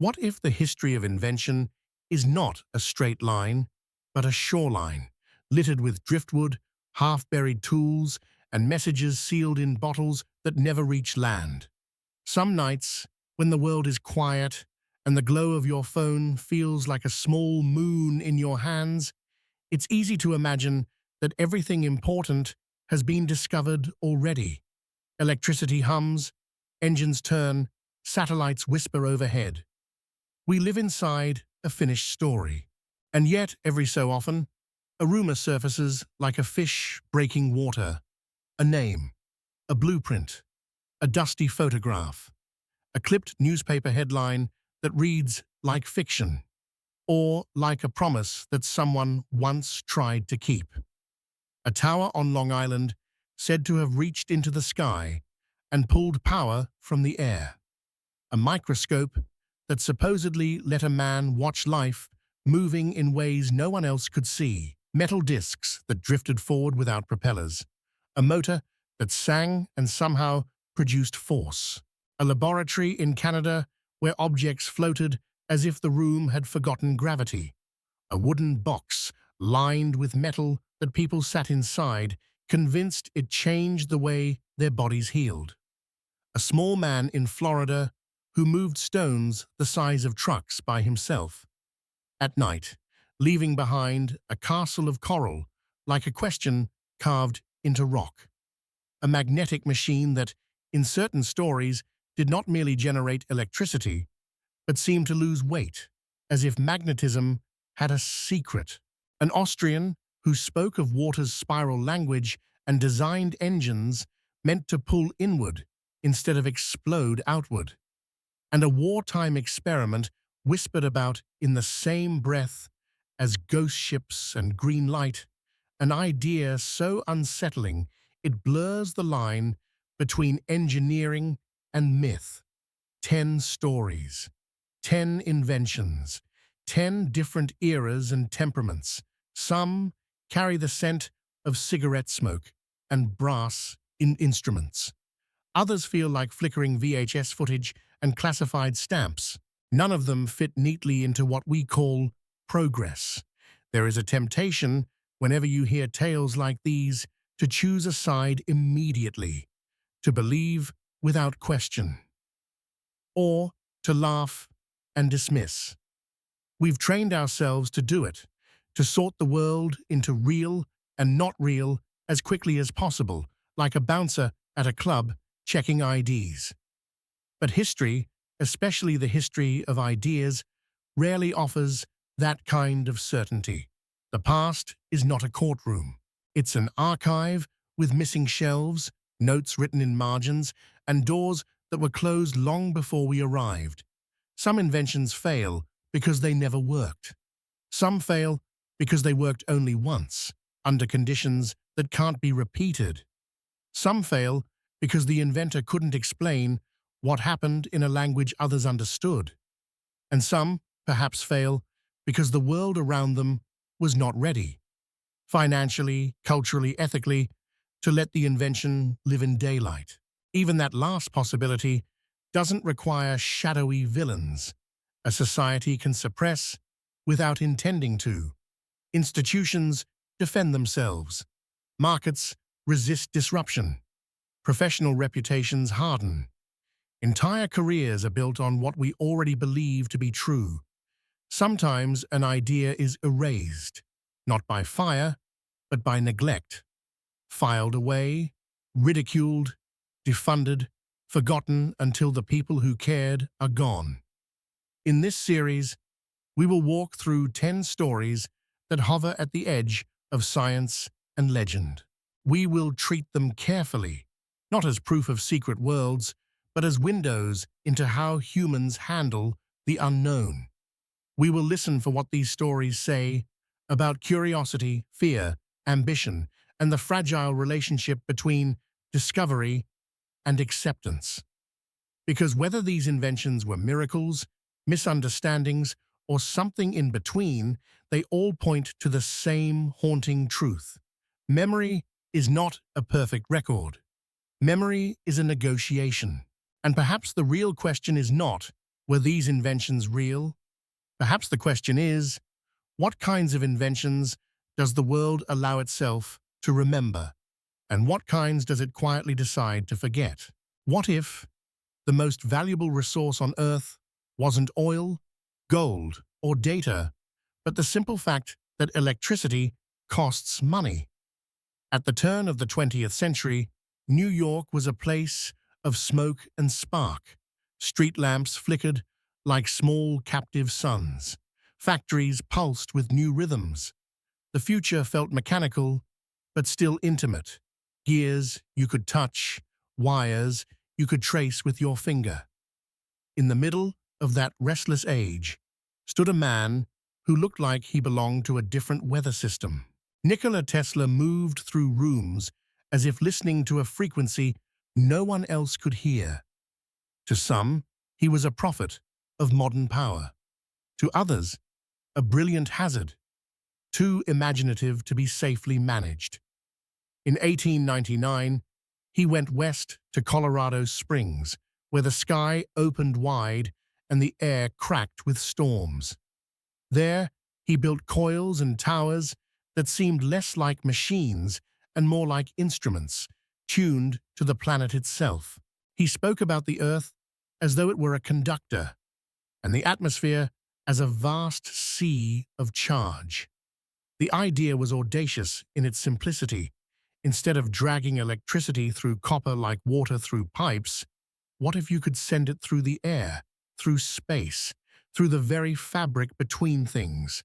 What if the history of invention is not a straight line, but a shoreline, littered with driftwood, half-buried tools, and messages sealed in bottles that never reach land? Some nights, when the world is quiet and the glow of your phone feels like a small moon in your hands, it's easy to imagine that everything important has been discovered already. Electricity hums, engines turn, satellites whisper overhead. We live inside a finished story. And yet, every so often, a rumor surfaces like a fish breaking water. A name, a blueprint, a dusty photograph, a clipped newspaper headline that reads like fiction, or like a promise that someone once tried to keep. A tower on Long Island said to have reached into the sky and pulled power from the air. A microscope that supposedly let a man watch life moving in ways no one else could see. Metal discs that drifted forward without propellers. A motor that sang and somehow produced force. A laboratory in Canada where objects floated as if the room had forgotten gravity. A wooden box lined with metal that people sat inside, convinced it changed the way their bodies healed. A small man in Florida who moved stones the size of trucks by himself. At night, leaving behind a castle of coral, like a question carved into rock. A magnetic machine that, in certain stories, did not merely generate electricity, but seemed to lose weight, as if magnetism had a secret. An Austrian who spoke of water's spiral language and designed engines meant to pull inward instead of explode outward. And a wartime experiment whispered about in the same breath as ghost ships and green light, an idea so unsettling it blurs the line between engineering and myth. 10 stories, 10 inventions, 10 different eras and temperaments. Some carry the scent of cigarette smoke and brass in instruments. Others feel like flickering VHS footage and classified stamps. None of them fit neatly into what we call progress. There is a temptation, whenever you hear tales like these, to choose a side immediately, to believe without question, or to laugh and dismiss. We've trained ourselves to do it, to sort the world into real and not real as quickly as possible, like a bouncer at a club checking IDs. But history, especially the history of ideas, rarely offers that kind of certainty. The past is not a courtroom. It's an archive with missing shelves, notes written in margins, and doors that were closed long before we arrived. Some inventions fail because they never worked. Some fail because they worked only once, under conditions that can't be repeated. Some fail because the inventor couldn't explain what happened in a language others understood. And some, perhaps, fail because the world around them was not ready, financially, culturally, ethically, to let the invention live in daylight. Even that last possibility doesn't require shadowy villains. A society can suppress without intending to. Institutions defend themselves. Markets resist disruption. Professional reputations harden. Entire careers are built on what we already believe to be true. Sometimes an idea is erased, not by fire, but by neglect. Filed away, ridiculed, defunded, forgotten until the people who cared are gone. In this series, we will walk through 10 stories that hover at the edge of science and legend. We will treat them carefully, not as proof of secret worlds, but as windows into how humans handle the unknown. We will listen for what these stories say about curiosity, fear, ambition, and the fragile relationship between discovery and acceptance. Because whether these inventions were miracles, misunderstandings, or something in between, they all point to the same haunting truth. Memory is not a perfect record. Memory is a negotiation. And perhaps the real question is not, Were these inventions real? Perhaps the question is, what kinds of inventions does the world allow itself to remember, and what kinds does it quietly decide to forget? What if the most valuable resource on Earth wasn't oil, gold, or data, but the simple fact that electricity costs money? At the turn of the 20th century, New York was a place of smoke and spark. Street lamps flickered like small captive suns. Factories pulsed with new rhythms. The future felt mechanical, but still intimate. Gears you could touch, wires you could trace with your finger. In the middle of that restless age stood a man who looked like he belonged to a different weather system. Nikola Tesla moved through rooms as if listening to a frequency no one else could hear. To some, he was a prophet of modern power. To others, a brilliant hazard, too imaginative to be safely managed. In 1899, he went west to Colorado Springs, where the sky opened wide and the air cracked with storms. There, he built coils and towers that seemed less like machines and more like instruments, tuned to the planet itself. He spoke about the Earth as though it were a conductor, and the atmosphere as a vast sea of charge. The idea was audacious in its simplicity. Instead of dragging electricity through copper like water through pipes, what if you could send it through the air, through space, through the very fabric between things?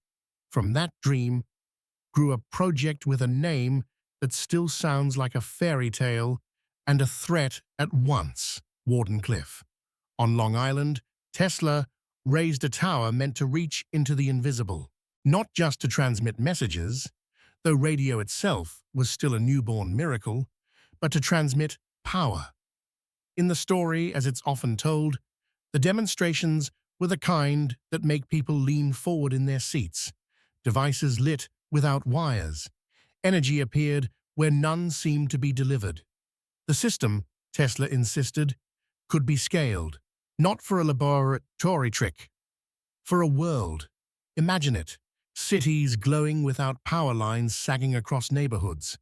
From that dream grew a project with a name that still sounds like a fairy tale and a threat at once: Wardenclyffe. On Long Island, Tesla raised a tower meant to reach into the invisible, not just to transmit messages, though radio itself was still a newborn miracle, but to transmit power. In the story, as it's often told, the demonstrations were the kind that make people lean forward in their seats. Devices lit without wires. Energy appeared where none seemed to be delivered. The system, Tesla insisted, could be scaled, not for a laboratory trick, for a world. Imagine it. Cities glowing without power lines sagging across neighborhoods.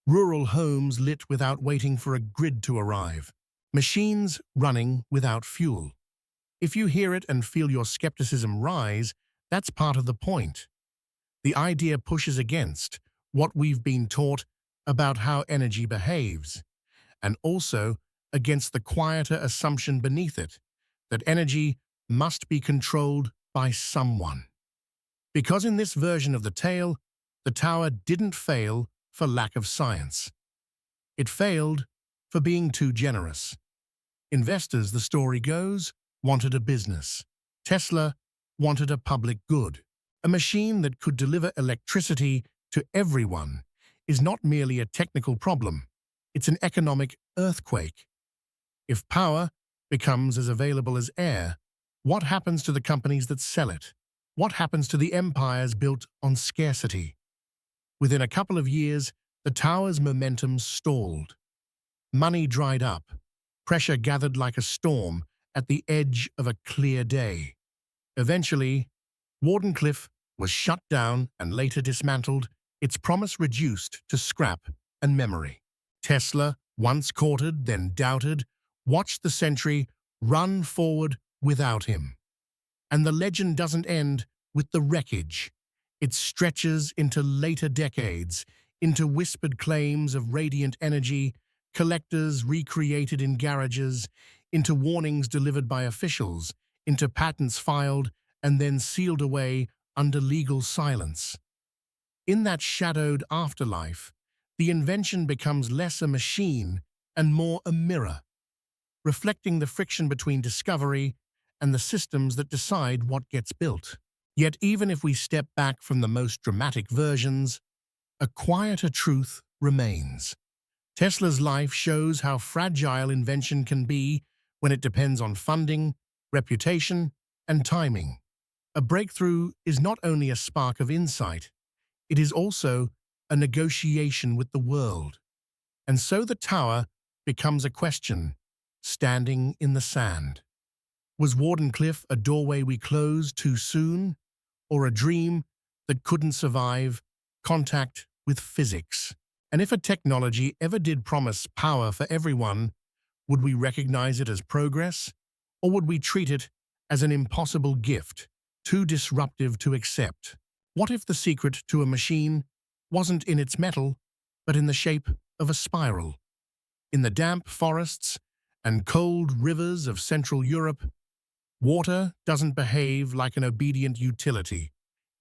Rural homes lit without waiting for a grid to arrive. Machines running without fuel. If you hear it and feel your skepticism rise, that's part of the point. The idea pushes against what we've been taught about how energy behaves, and also against the quieter assumption beneath it, that energy must be controlled by someone. Because in this version of the tale, the tower didn't fail for lack of science. It failed for being too generous. Investors, the story goes, wanted a business. Tesla wanted a public good. A machine that could deliver electricity to everyone is not merely a technical problem, it's an economic earthquake. If power becomes as available as air, what happens to the companies that sell it? What happens to the empires built on scarcity? Within a couple of years, the tower's momentum stalled. Money dried up. Pressure gathered like a storm at the edge of a clear day. Eventually, Wardenclyffe was shut down and later dismantled, its promise reduced to scrap and memory. Tesla, once courted, then doubted, watched the century run forward without him. And the legend doesn't end with the wreckage. It stretches into later decades, into whispered claims of radiant energy, collectors recreated in garages, into warnings delivered by officials, into patents filed and then sealed away under legal silence. In that shadowed afterlife, the invention becomes less a machine and more a mirror, reflecting the friction between discovery and the systems that decide what gets built. Yet even if we step back from the most dramatic versions, a quieter truth remains. Tesla's life shows how fragile invention can be when it depends on funding, reputation, and timing. A breakthrough is not only a spark of insight, it is also a negotiation with the world. And so the tower becomes a question, standing in the sand. Was Wardenclyffe a doorway we closed too soon, or a dream that couldn't survive contact with physics? And if a technology ever did promise power for everyone, would we recognize it as progress, or would we treat it as an impossible gift, too disruptive to accept? What if the secret to a machine wasn't in its metal, but in the shape of a spiral? In the damp forests and cold rivers of Central Europe, water doesn't behave like an obedient utility.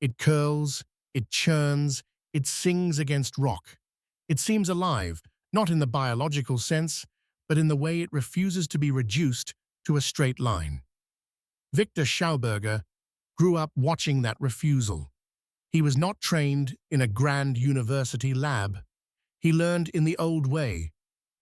It curls, it churns, it sings against rock. It seems alive, not in the biological sense, but in the way it refuses to be reduced to a straight line. Victor Schauberger grew up watching that refusal. He was not trained in a grand university lab. He learned in the old way,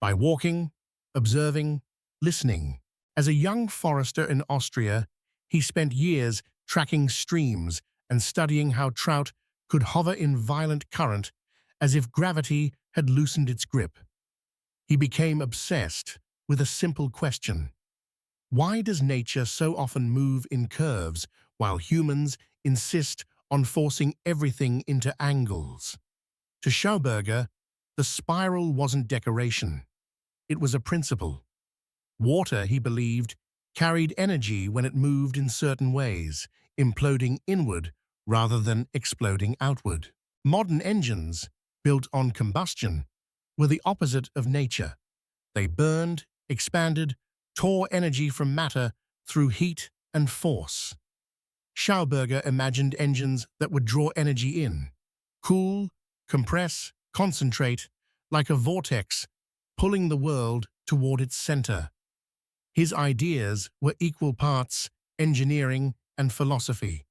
by walking, observing, listening. As a young forester in Austria, he spent years tracking streams and studying how trout could hover in violent current as if gravity had loosened its grip. He became obsessed with a simple question. Why does nature so often move in curves while humans insist on forcing everything into angles? To Schauberger, the spiral wasn't decoration. It was a principle. Water, he believed, carried energy when it moved in certain ways, imploding inward rather than exploding outward. Modern engines, built on combustion, were the opposite of nature. They burned, expanded, tore energy from matter through heat and force. Schauberger imagined engines that would draw energy in, cool, compress, concentrate, like a vortex, pulling the world toward its center. His ideas were equal parts engineering and philosophy.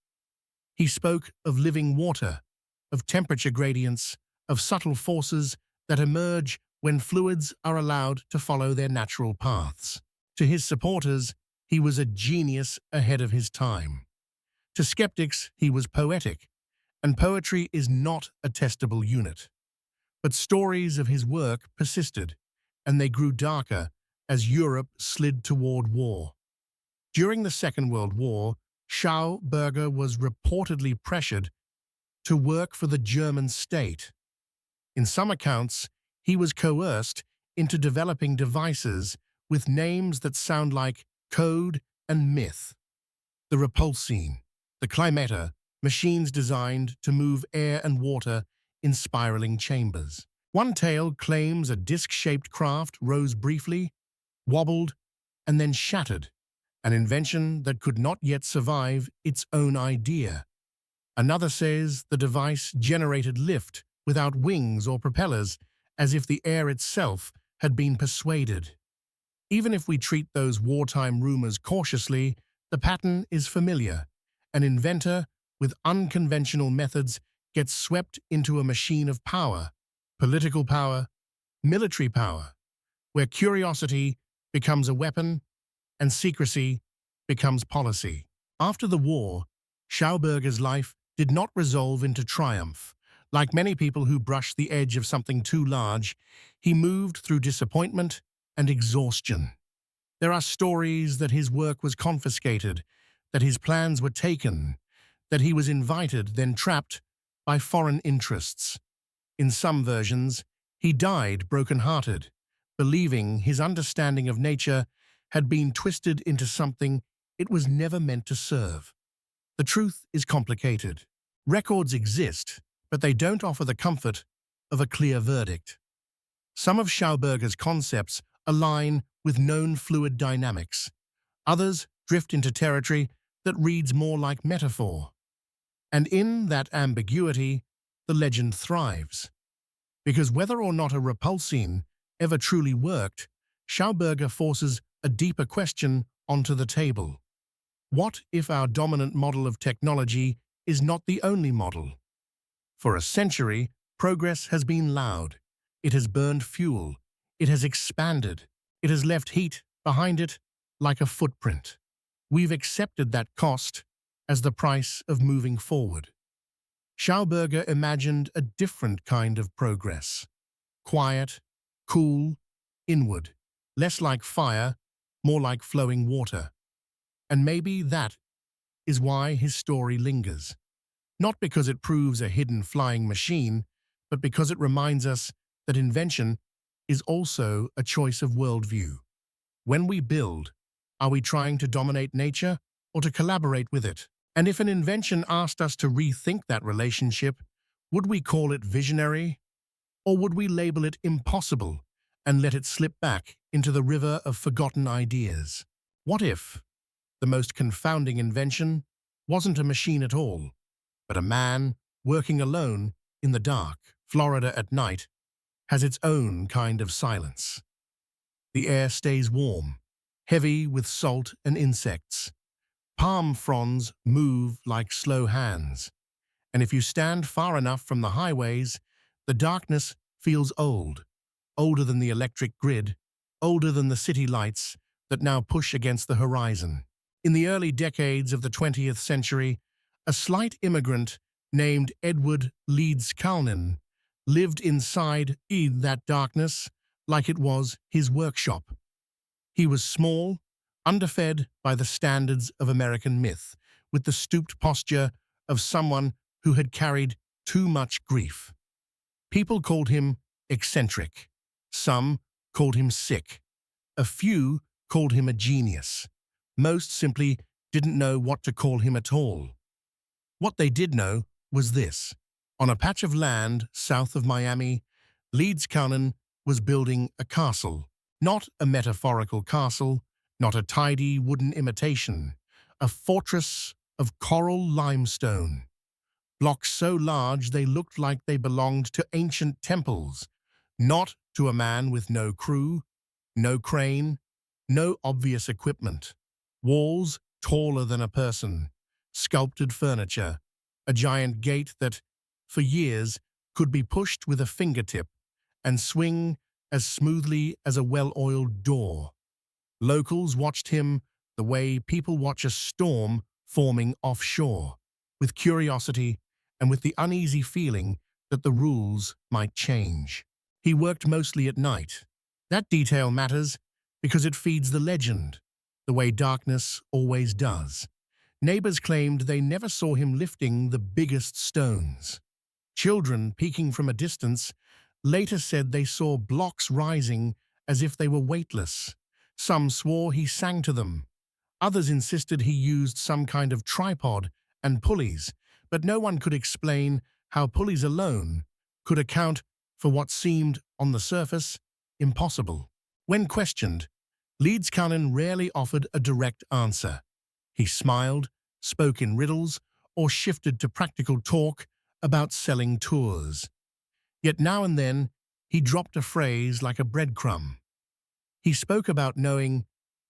He spoke of living water, of temperature gradients, of subtle forces that emerge when fluids are allowed to follow their natural paths. To his supporters, he was a genius ahead of his time. To skeptics, he was poetic, and poetry is not a testable unit. But stories of his work persisted, and they grew darker as Europe slid toward war. During the Second World War, Schauberger was reportedly pressured to work for the German state. In some accounts, he was coerced into developing devices with names that sound like code and myth. The repulsine, the climator, machines designed to move air and water in spiraling chambers. One tale claims a disc-shaped craft rose briefly, wobbled, and then shattered, an invention that could not yet survive its own idea. Another says the device generated lift without wings or propellers, as if the air itself had been persuaded. Even if we treat those wartime rumors cautiously, the pattern is familiar. An inventor with unconventional methods gets swept into a machine of power, political power, military power, where curiosity becomes a weapon and secrecy becomes policy. After the war, Schauberger's life did not resolve into triumph. Like many people who brush the edge of something too large, he moved through disappointment and exhaustion. There are stories that his work was confiscated, that his plans were taken, that he was invited, then trapped by foreign interests. In some versions, he died broken-hearted, believing his understanding of nature had been twisted into something it was never meant to serve. The truth is complicated. Records exist, but they don't offer the comfort of a clear verdict. Some of Schauberger's concepts align with known fluid dynamics. Others drift into territory that reads more like metaphor. And in that ambiguity, the legend thrives. Because whether or not a repulsine ever truly worked, Schauberger forces a deeper question onto the table. What if our dominant model of technology is not the only model? For a century, progress has been loud. It has burned fuel. It has expanded. It has left heat behind it like a footprint. We've accepted that cost as the price of moving forward. Schauberger imagined a different kind of progress. Quiet, cool, inward, less like fire, more like flowing water. And maybe that is why his story lingers. Not because it proves a hidden flying machine, but because it reminds us that invention is also a choice of worldview. When we build, are we trying to dominate nature or to collaborate with it? And if an invention asked us to rethink that relationship, would we call it visionary, or would we label it impossible and let it slip back into the river of forgotten ideas? What if the most confounding invention wasn't a machine at all, but a man working alone in the dark? Florida at night has its own kind of silence. The air stays warm, heavy with salt and insects. Palm fronds move like slow hands, and if you stand far enough from the highways, the darkness feels old, older than the electric grid, older than the city lights that now push against the horizon. In the early decades of the 20th century, a slight immigrant named Edward Leeds Calnan lived inside that darkness like it was his workshop. He was small, underfed by the standards of American myth, with the stooped posture of someone who had carried too much grief. People called him eccentric. Some called him sick. A few called him a genius. Most simply didn't know what to call him at all. What they did know was this. On a patch of land south of Miami, Leeds Calnan was building a castle. Not a metaphorical castle, not a tidy wooden imitation, a fortress of coral limestone. Blocks so large they looked like they belonged to ancient temples, not to a man with no crew, no crane, no obvious equipment. Walls taller than a person, sculpted furniture, a giant gate that, for years, could be pushed with a fingertip and swing as smoothly as a well-oiled door. Locals watched him the way people watch a storm forming offshore, with curiosity and with the uneasy feeling that the rules might change. He worked mostly at night. That detail matters because it feeds the legend, the way darkness always does. Neighbors claimed they never saw him lifting the biggest stones. Children, peeking from a distance, later said they saw blocks rising as if they were weightless. Some swore he sang to them. Others insisted he used some kind of tripod and pulleys, but no one could explain how pulleys alone could account for what seemed, on the surface, impossible. When questioned, Leeds Calnan rarely offered a direct answer. He smiled, spoke in riddles, or shifted to practical talk about selling tours. Yet now and then, he dropped a phrase like a breadcrumb. He spoke about knowing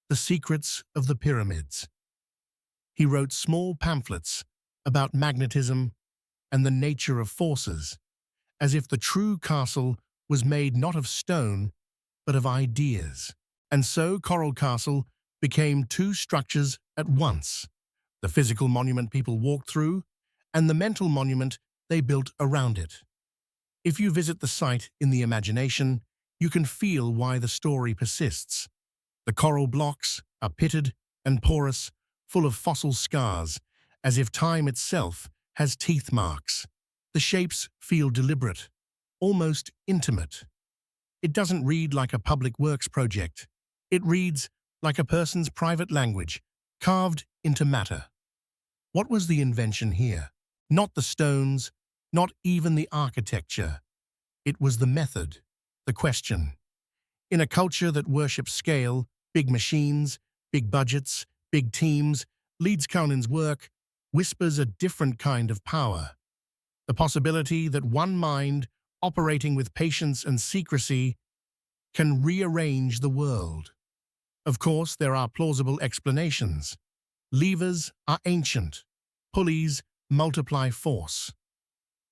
the secrets of the pyramids. He wrote small pamphlets about magnetism and the nature of forces, as if the true castle was made not of stone, but of ideas. And so Coral Castle became two structures at once, the physical monument people walked through and the mental monument they built around it. If you visit the site in the imagination, you can feel why the story persists. The coral blocks are pitted and porous, full of fossil scars, as if time itself has teeth marks. The shapes feel deliberate, almost intimate. It doesn't read like a public works project. It reads like a person's private language, carved into matter. What was the invention here? Not the stones, not even the architecture. It was the method, the question. In a culture that worships scale, big machines, big budgets, big teams, Leeds Calnan's work whispers a different kind of power. The possibility that one mind, operating with patience and secrecy, can rearrange the world. Of course, there are plausible explanations. Levers are ancient. Pulleys multiply force.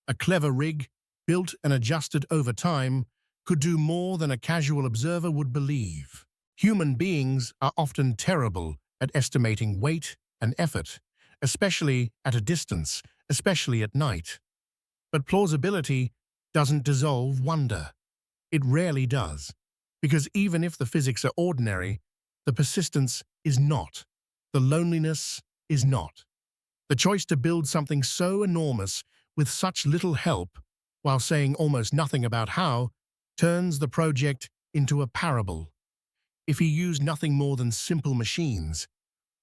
A clever rig, built and adjusted over time, could do more than a casual observer would believe. Human beings are often terrible at estimating weight and effort, especially at a distance, especially at night. But plausibility doesn't dissolve wonder. It rarely does, because even if the physics are ordinary, the persistence is not. The loneliness is not. The choice to build something so enormous with such little help, while saying almost nothing about how, turns the project into a parable. If he used nothing more than simple machines,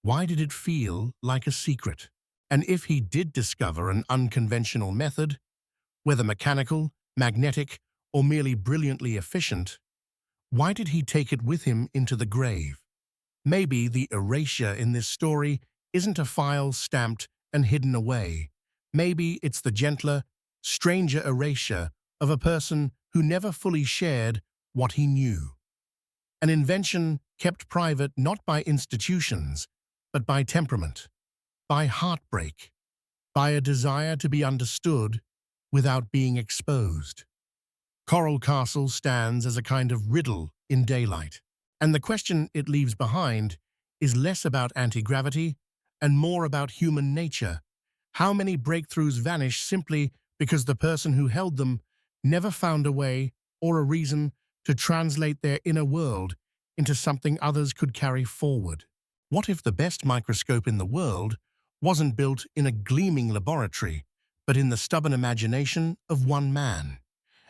why did it feel like a secret? And if he did discover an unconventional method, whether mechanical, magnetic, or merely brilliantly efficient, why did he take it with him into the grave? Maybe the erasure in this story isn't a file stamped and hidden away. Maybe it's the gentler, stranger erasure of a person who never fully shared what he knew. An invention kept private not by institutions, but by temperament, by heartbreak, by a desire to be understood without being exposed. Coral Castle stands as a kind of riddle in daylight, and the question it leaves behind is less about anti-gravity and more about human nature. How many breakthroughs vanish simply because the person who held them never found a way or a reason to translate their inner world into something others could carry forward? What if the best microscope in the world wasn't built in a gleaming laboratory, but in the stubborn imagination of one man,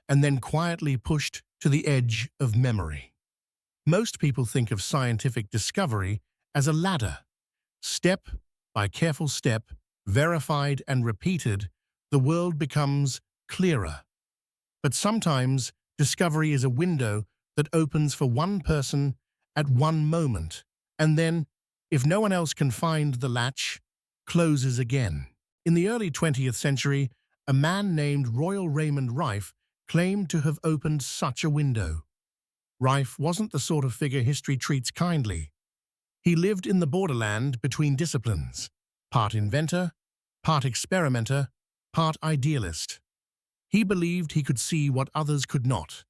and then quietly pushed to the edge of memory? Most people think of scientific discovery as a ladder. Step by careful step, verified and repeated, the world becomes clearer. But sometimes discovery is a window that opens for one person at one moment, and then, if no one else can find the latch, closes again. In the early 20th century, a man named Royal Raymond Rife claimed to have opened such a window. Rife wasn't the sort of figure history treats kindly. He lived in the borderland between disciplines, part inventor, part experimenter, part idealist. He believed he could see what others could not,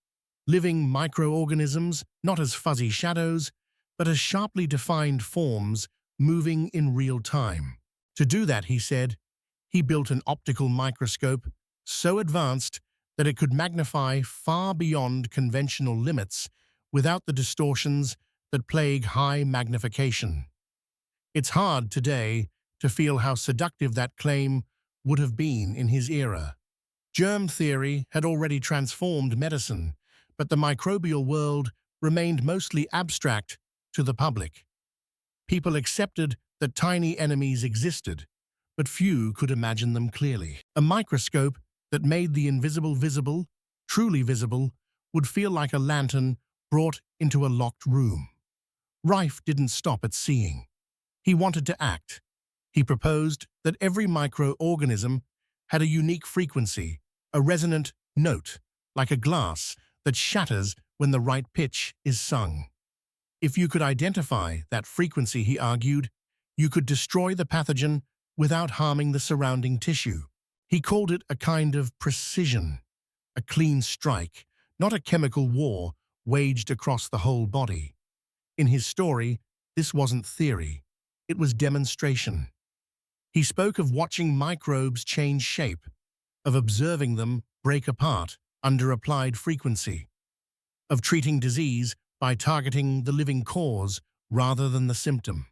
living microorganisms not as fuzzy shadows, but as sharply defined forms moving in real time. To do that, he said, he built an optical microscope so advanced that it could magnify far beyond conventional limits without the distortions that plague high magnification. It's hard today to feel how seductive that claim would have been in his era. Germ theory had already transformed medicine, but the microbial world remained mostly abstract to the public. People accepted that tiny enemies existed, but few could imagine them clearly. A microscope that made the invisible visible, truly visible, would feel like a lantern brought into a locked room. Rife didn't stop at seeing. He wanted to act. He proposed that every microorganism had a unique frequency, a resonant note, like a glass that shatters when the right pitch is sung. If you could identify that frequency, he argued, you could destroy the pathogen without harming the surrounding tissue. He called it a kind of precision, a clean strike, not a chemical war waged across the whole body. In his story, this wasn't theory, it was demonstration. He spoke of watching microbes change shape, of observing them break apart under applied frequency, of treating disease by targeting the living cause rather than the symptom.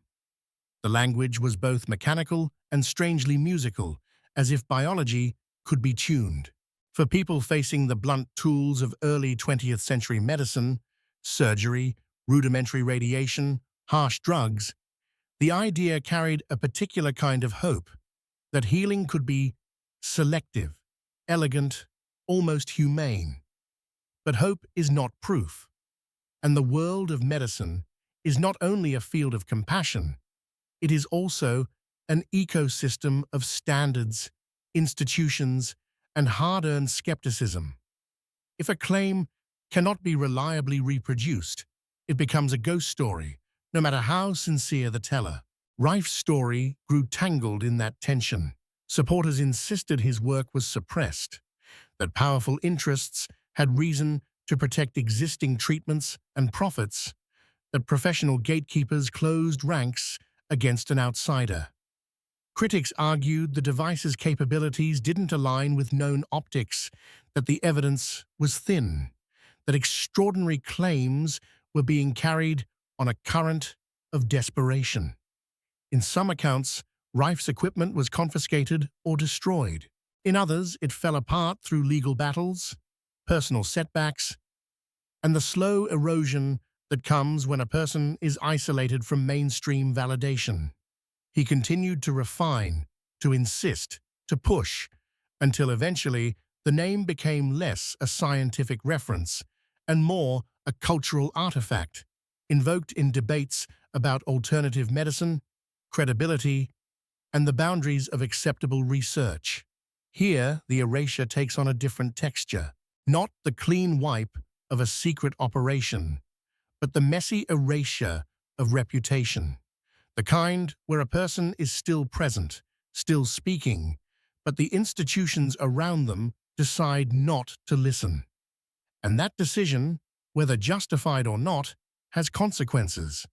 The language was both mechanical and strangely musical, as if biology could be tuned. For people facing the blunt tools of early 20th century medicine, surgery, rudimentary radiation, harsh drugs, the idea carried a particular kind of hope, that healing could be selective, elegant, almost humane. But hope is not proof, and the world of medicine is not only a field of compassion, it is also an ecosystem of standards, institutions, and hard-earned skepticism. If a claim cannot be reliably reproduced, it becomes a ghost story, no matter how sincere the teller. Rife's story grew tangled in that tension. Supporters insisted his work was suppressed, that powerful interests had reason to protect existing treatments and profits, that professional gatekeepers closed ranks against an outsider. Critics argued the device's capabilities didn't align with known optics, that the evidence was thin, that extraordinary claims were being carried on a current of desperation. In some accounts, Rife's equipment was confiscated or destroyed. In others, it fell apart through legal battles, personal setbacks, and the slow erosion that comes when a person is isolated from mainstream validation. He continued to refine, to insist, to push, until eventually the name became less a scientific reference and more a cultural artifact, invoked in debates about alternative medicine, credibility, and the boundaries of acceptable research. Here, the erasure takes on a different texture, not the clean wipe of a secret operation, but the messy erasure of reputation. The kind where a person is still present, still speaking, but the institutions around them decide not to listen. And that decision, whether justified or not, has consequences.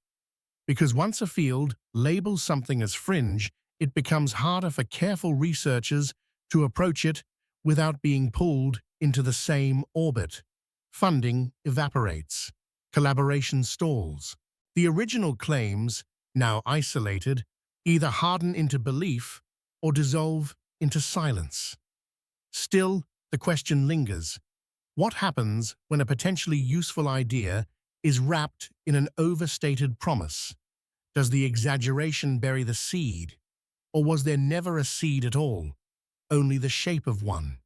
Because once a field labels something as fringe, it becomes harder for careful researchers to approach it without being pulled into the same orbit. Funding evaporates. Collaboration stalls. The original claims, now isolated, either harden into belief or dissolve into silence. Still, the question lingers. What happens when a potentially useful idea is wrapped in an overstated promise? Does the exaggeration bury the seed? Or was there never a seed at all, only the shape of one?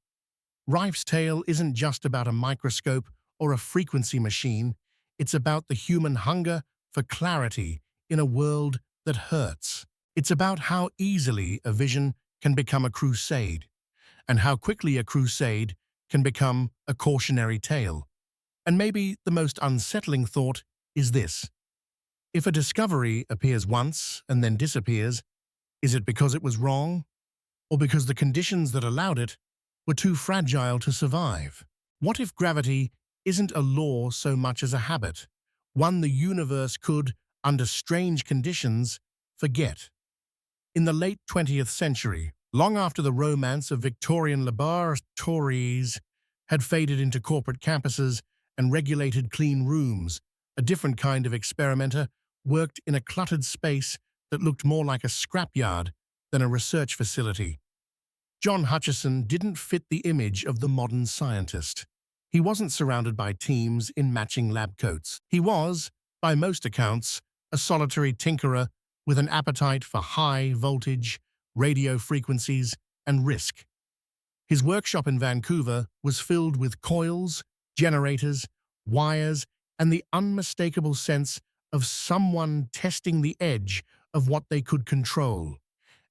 Rife's tale isn't just about a microscope or a frequency machine. It's about the human hunger for clarity in a world that hurts. It's about how easily a vision can become a crusade, and how quickly a crusade can become a cautionary tale. And maybe the most unsettling thought is this. If a discovery appears once and then disappears, is it because it was wrong, or because the conditions that allowed it were too fragile to survive? What if gravity isn't a law so much as a habit, one the universe could, under strange conditions, forget? In the late 20th century, long after the romance of Victorian laboratories had faded into corporate campuses and regulated clean rooms, a different kind of experimenter worked in a cluttered space that looked more like a scrapyard than a research facility. John Hutchison didn't fit the image of the modern scientist. He wasn't surrounded by teams in matching lab coats. He was, by most accounts, a solitary tinkerer with an appetite for high voltage, radio frequencies, and risk. His workshop in Vancouver was filled with coils, generators, wires, and the unmistakable sense of someone testing the edge of what they could control.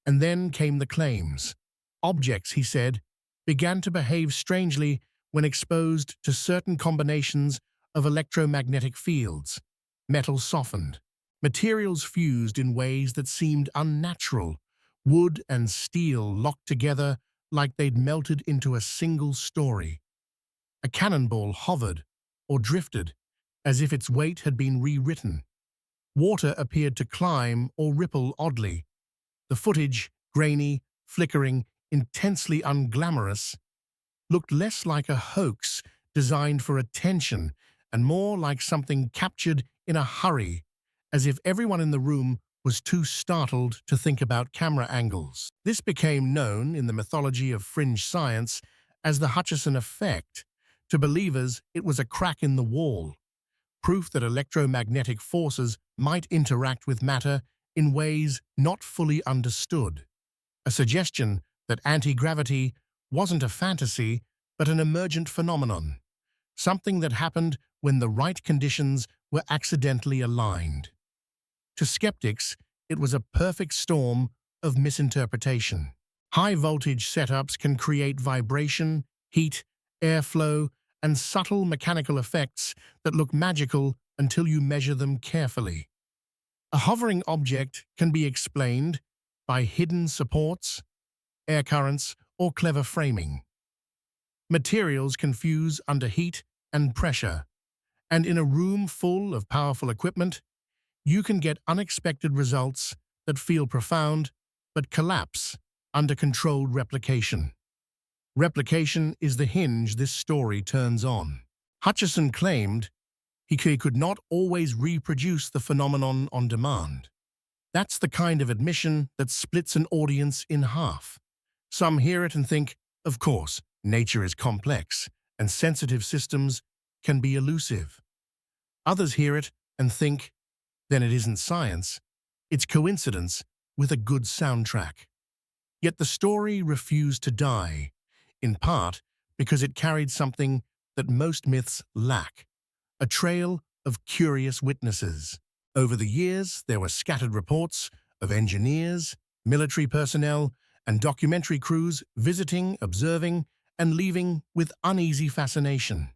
And then came the claims. Objects, he said, began to behave strangely when exposed to certain combinations of electromagnetic fields. Metal softened. Materials fused in ways that seemed unnatural. Wood and steel locked together like they'd melted into a single story. A cannonball hovered or drifted as if its weight had been rewritten. Water appeared to climb or ripple oddly. The footage, grainy, flickering, intensely unglamorous, looked less like a hoax designed for attention and more like something captured in a hurry, as if everyone in the room was too startled to think about camera angles. This became known in the mythology of fringe science as the Hutchison effect. To believers, it was a crack in the wall, proof that electromagnetic forces might interact with matter in ways not fully understood. A suggestion that anti-gravity wasn't a fantasy, but an emergent phenomenon, something that happened when the right conditions were accidentally aligned. To skeptics, it was a perfect storm of misinterpretation. High-voltage setups can create vibration, heat, airflow, and subtle mechanical effects that look magical until you measure them carefully. A hovering object can be explained by hidden supports, air currents, or clever framing. Materials can fuse under heat and pressure, and in a room full of powerful equipment, you can get unexpected results that feel profound but collapse under controlled replication. Replication is the hinge this story turns on. Hutchison claimed he could not always reproduce the phenomenon on demand. That's the kind of admission that splits an audience in half. Some hear it and think, of course, nature is complex, and sensitive systems can be elusive. Others hear it and think, then it isn't science, it's coincidence with a good soundtrack. Yet the story refused to die, in part because it carried something that most myths lack: a trail of curious witnesses. Over the years, there were scattered reports of engineers, military personnel, and documentary crews visiting, observing, and leaving with uneasy fascination.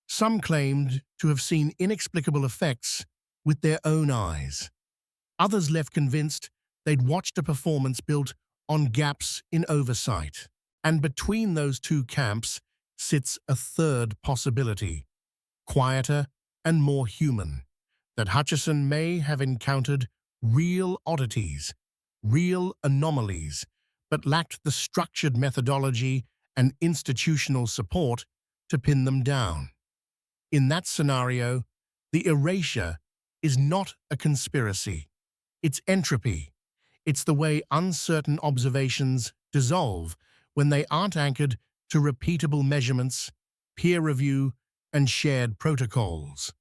Some claimed to have seen inexplicable effects with their own eyes. Others left convinced they'd watched a performance built on gaps in oversight. And between those two camps sits a third possibility, quieter and more human, that Hutchison may have encountered real oddities, real anomalies, but lacked the structured methodology and institutional support to pin them down. In that scenario, the erasure is not a conspiracy. It's entropy. It's the way uncertain observations dissolve when they aren't anchored to repeatable measurements, peer review, and shared protocols.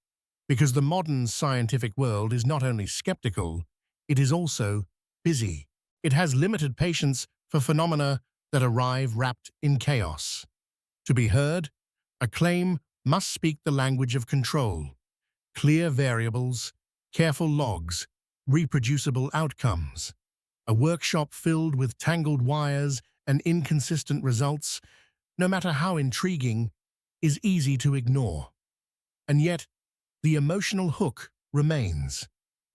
Because the modern scientific world is not only skeptical, it is also busy. It has limited patience for phenomena that arrive wrapped in chaos. To be heard, a claim must speak the language of control: clear variables, careful logs, reproducible outcomes. A workshop filled with tangled wires and inconsistent results, no matter how intriguing, is easy to ignore. And yet, the emotional hook remains.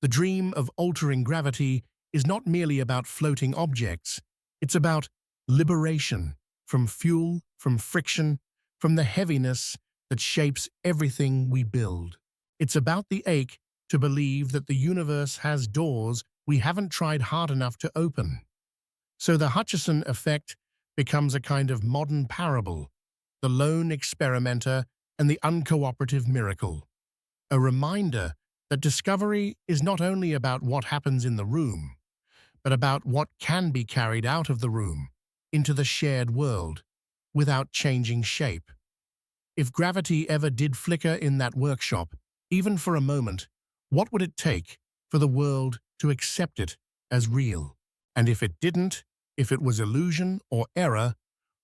The dream of altering gravity is not merely about floating objects, it's about liberation from fuel, from friction, from the heaviness that shapes everything we build. It's about the ache to believe that the universe has doors we haven't tried hard enough to open. So the Hutchison effect becomes a kind of modern parable, the lone experimenter and the uncooperative miracle. A reminder that discovery is not only about what happens in the room, but about what can be carried out of the room into the shared world without changing shape. If gravity ever did flicker in that workshop, even for a moment, what would it take for the world to accept it as real? And if it didn't, if it was illusion or error,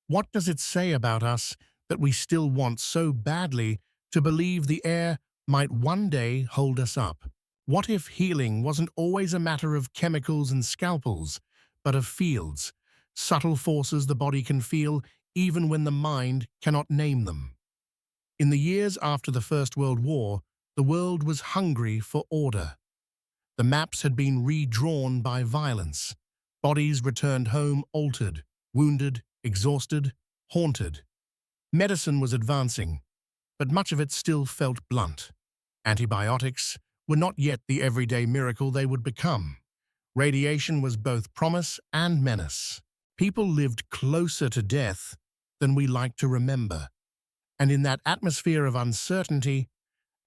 what does it say about us that we still want so badly to believe the air might one day hold us up? What if healing wasn't always a matter of chemicals and scalpels, but of fields, subtle forces the body can feel even when the mind cannot name them? In the years after the First World War, the world was hungry for order. The maps had been redrawn by violence. Bodies returned home altered, wounded, exhausted, haunted. Medicine was advancing, but much of it still felt blunt. Antibiotics were not yet the everyday miracle they would become. Radiation was both promise and menace. People lived closer to death than we like to remember. And in that atmosphere of uncertainty,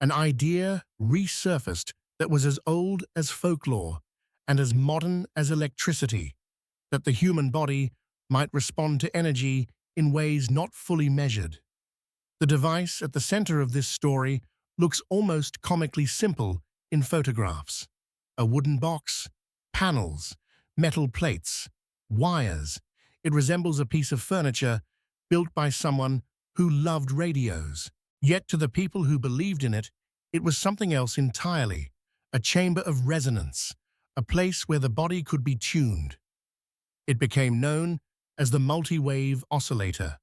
an idea resurfaced that was as old as folklore and as modern as electricity, that the human body might respond to energy in ways not fully measured. The device at the center of this story looks almost comically simple in photographs. A wooden box, panels, metal plates, wires. It resembles a piece of furniture built by someone who loved radios. Yet to the people who believed in it, it was something else entirely, a chamber of resonance, a place where the body could be tuned. It became known as the multi-wave oscillator.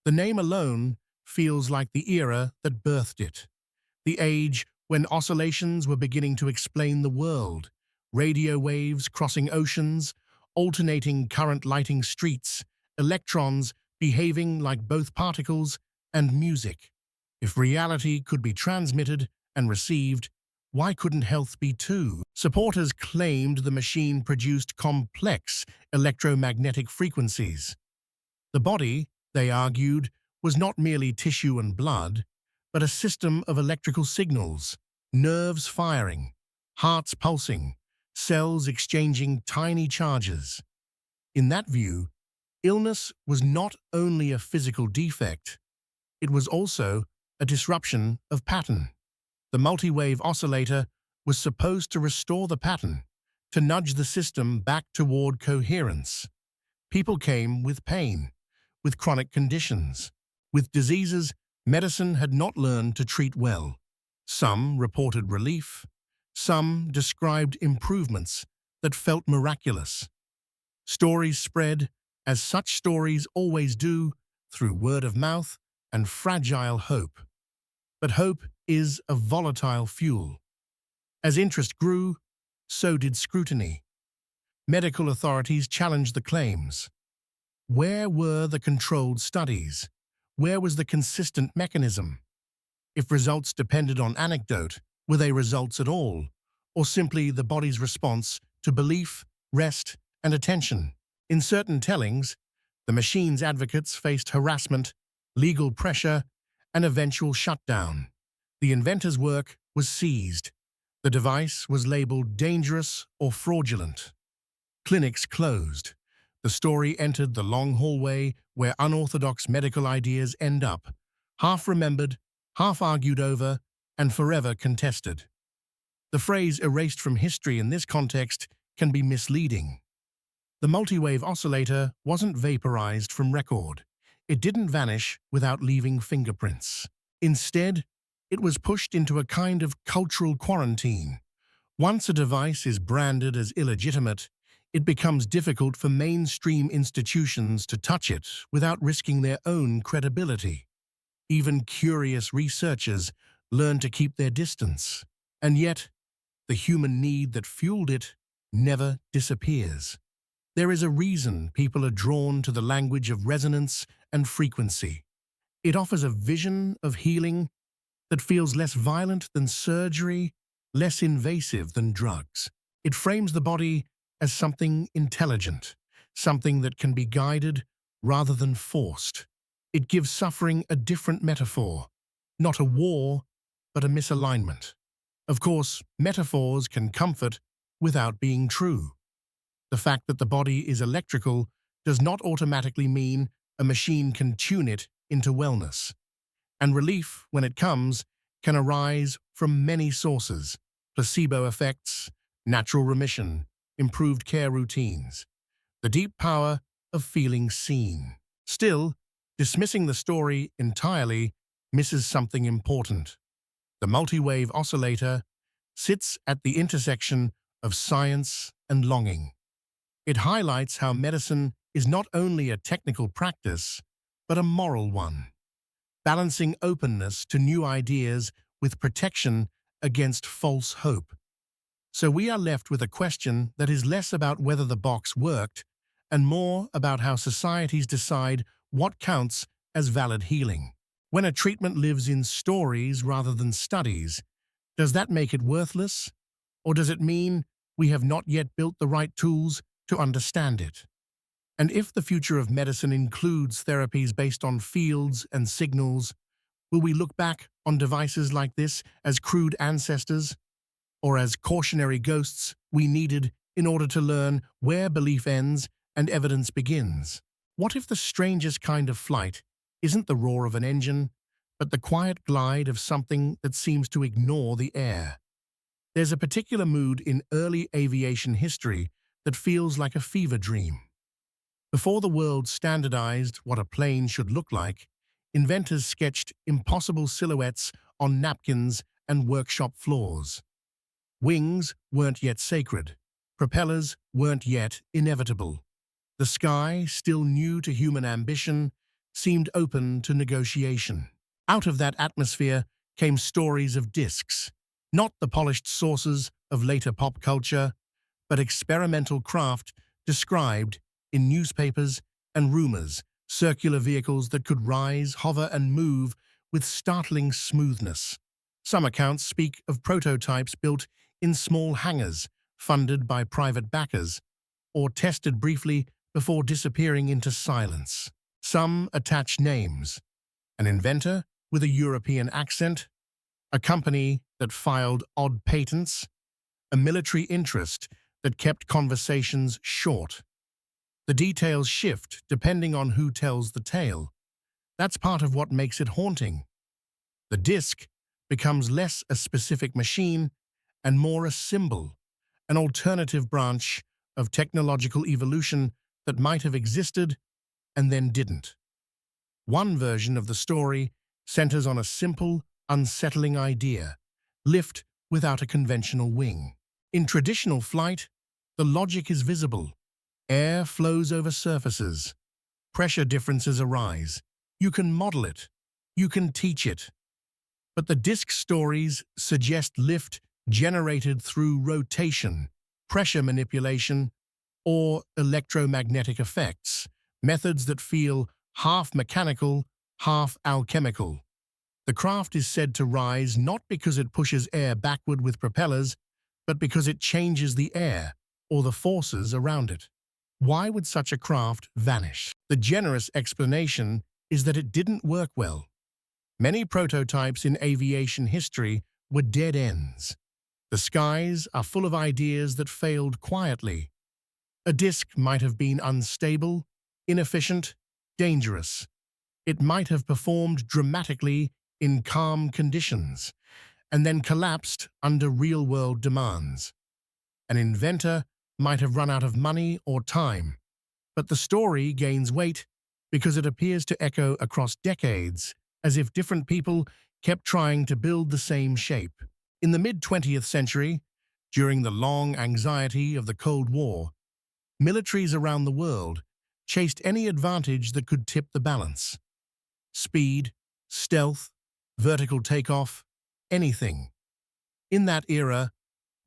The name alone feels like the era that birthed it, the age when oscillations were beginning to explain the world, radio waves crossing oceans, alternating current lighting streets, electrons behaving like both particles and music. If reality could be transmitted and received, why couldn't health be too? Supporters claimed the machine produced complex electromagnetic frequencies. The body, they argued, was not merely tissue and blood, but a system of electrical signals, nerves firing, hearts pulsing, cells exchanging tiny charges. In that view, illness was not only a physical defect, it was also a disruption of pattern. The multi-wave oscillator was supposed to restore the pattern, to nudge the system back toward coherence. People came with pain, with chronic conditions, with diseases medicine had not learned to treat well. Some reported relief, some described improvements that felt miraculous. Stories spread, as such stories always do, through word of mouth and fragile hope. But hope is a volatile fuel. As interest grew, so did scrutiny. Medical authorities challenged the claims. Where were the controlled studies? Where was the consistent mechanism? If results depended on anecdote, were they results at all, or simply the body's response to belief, rest, and attention? In certain tellings, the machine's advocates faced harassment, legal pressure, and eventual shutdown. The inventor's work was seized. The device was labeled dangerous or fraudulent. Clinics closed. The story entered the long hallway where unorthodox medical ideas end up, half remembered, half argued over, and forever contested. The phrase erased from history in this context can be misleading. The multi-wave oscillator wasn't vaporized from record. It didn't vanish without leaving fingerprints. Instead, it was pushed into a kind of cultural quarantine. Once a device is branded as illegitimate, it becomes difficult for mainstream institutions to touch it without risking their own credibility. Even curious researchers learn to keep their distance. And yet, the human need that fueled it never disappears. There is a reason people are drawn to the language of resonance and frequency. It offers a vision of healing that feels less violent than surgery, less invasive than drugs. It frames the body as something intelligent, something that can be guided rather than forced. It gives suffering a different metaphor, not a war, but a misalignment. Of course, metaphors can comfort without being true. The fact that the body is electrical does not automatically mean a machine can tune it into wellness. And relief, when it comes, can arise from many sources: placebo effects, natural remission, improved care routines, the deep power of feeling seen. Still, dismissing the story entirely misses something important. The multi-wave oscillator sits at the intersection of science and longing. It highlights how medicine is not only a technical practice, but a moral one, balancing openness to new ideas with protection against false hope. So we are left with a question that is less about whether the box worked and more about how societies decide what counts as valid healing. When a treatment lives in stories rather than studies, does that make it worthless? Or does it mean we have not yet built the right tools to understand it? And if the future of medicine includes therapies based on fields and signals, will we look back on devices like this as crude ancestors, or as cautionary ghosts we needed in order to learn where belief ends and evidence begins? What if the strangest kind of flight isn't the roar of an engine, but the quiet glide of something that seems to ignore the air? There's a particular mood in early aviation history that feels like a fever dream. Before the world standardized what a plane should look like, inventors sketched impossible silhouettes on napkins and workshop floors. Wings weren't yet sacred. Propellers weren't yet inevitable. The sky, still new to human ambition, seemed open to negotiation. Out of that atmosphere came stories of discs, not the polished sources of later pop culture, but experimental craft described in newspapers and rumors, circular vehicles that could rise, hover, and move with startling smoothness. Some accounts speak of prototypes built in small hangars, funded by private backers, or tested briefly before disappearing into silence. Some attach names: an inventor with a European accent, a company that filed odd patents, a military interest that kept conversations short. The details shift depending on who tells the tale. That's part of what makes it haunting. The disk becomes less a specific machine and more a symbol, an alternative branch of technological evolution that might have existed and then didn't. One version of the story centers on a simple, unsettling idea: lift without a conventional wing. In traditional flight, the logic is visible. Air flows over surfaces. Pressure differences arise. You can model it. You can teach it. But the disk stories suggest lift generated through rotation, pressure manipulation, or electromagnetic effects, methods that feel half mechanical, half alchemical. The craft is said to rise not because it pushes air backward with propellers, but because it changes the air or the forces around it. Why would such a craft vanish? The generous explanation is that it didn't work well. Many prototypes in aviation history were dead ends. The skies are full of ideas that failed quietly. A disk might have been unstable, inefficient, dangerous. It might have performed dramatically in calm conditions, and then collapsed under real-world demands. An inventor might have run out of money or time, but the story gains weight because it appears to echo across decades, as if different people kept trying to build the same shape. In the mid-20th century, during the long anxiety of the Cold War, militaries around the world chased any advantage that could tip the balance. Speed, stealth, vertical takeoff, anything. In that era,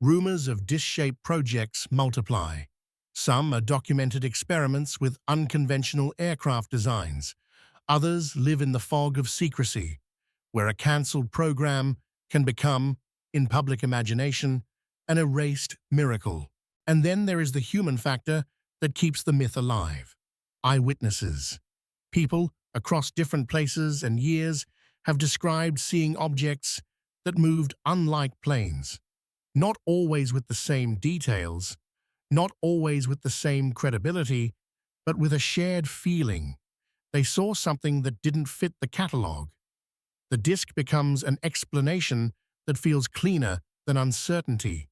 rumors of dish-shaped projects multiply. Some are documented experiments with unconventional aircraft designs. Others live in the fog of secrecy, where a cancelled program can become, in public imagination, an erased miracle. And then there is the human factor that keeps the myth alive. Eyewitnesses. People across different places and years have described seeing objects that moved unlike planes, not always with the same details, not always with the same credibility, but with a shared feeling. They saw something that didn't fit the catalogue. The disk becomes an explanation that feels cleaner than uncertainty.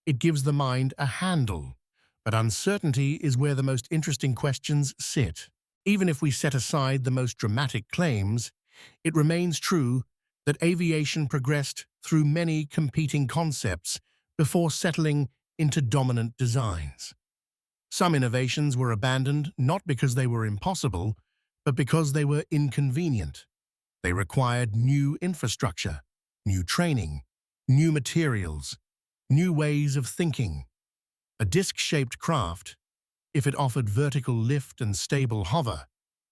It gives the mind a handle, but uncertainty is where the most interesting questions sit. Even if we set aside the most dramatic claims, it remains true that aviation progressed through many competing concepts before settling into dominant designs. Some innovations were abandoned not because they were impossible, but because they were inconvenient. They required new infrastructure, new training, new materials, new ways of thinking. A disc-shaped craft, if it offered vertical lift and stable hover,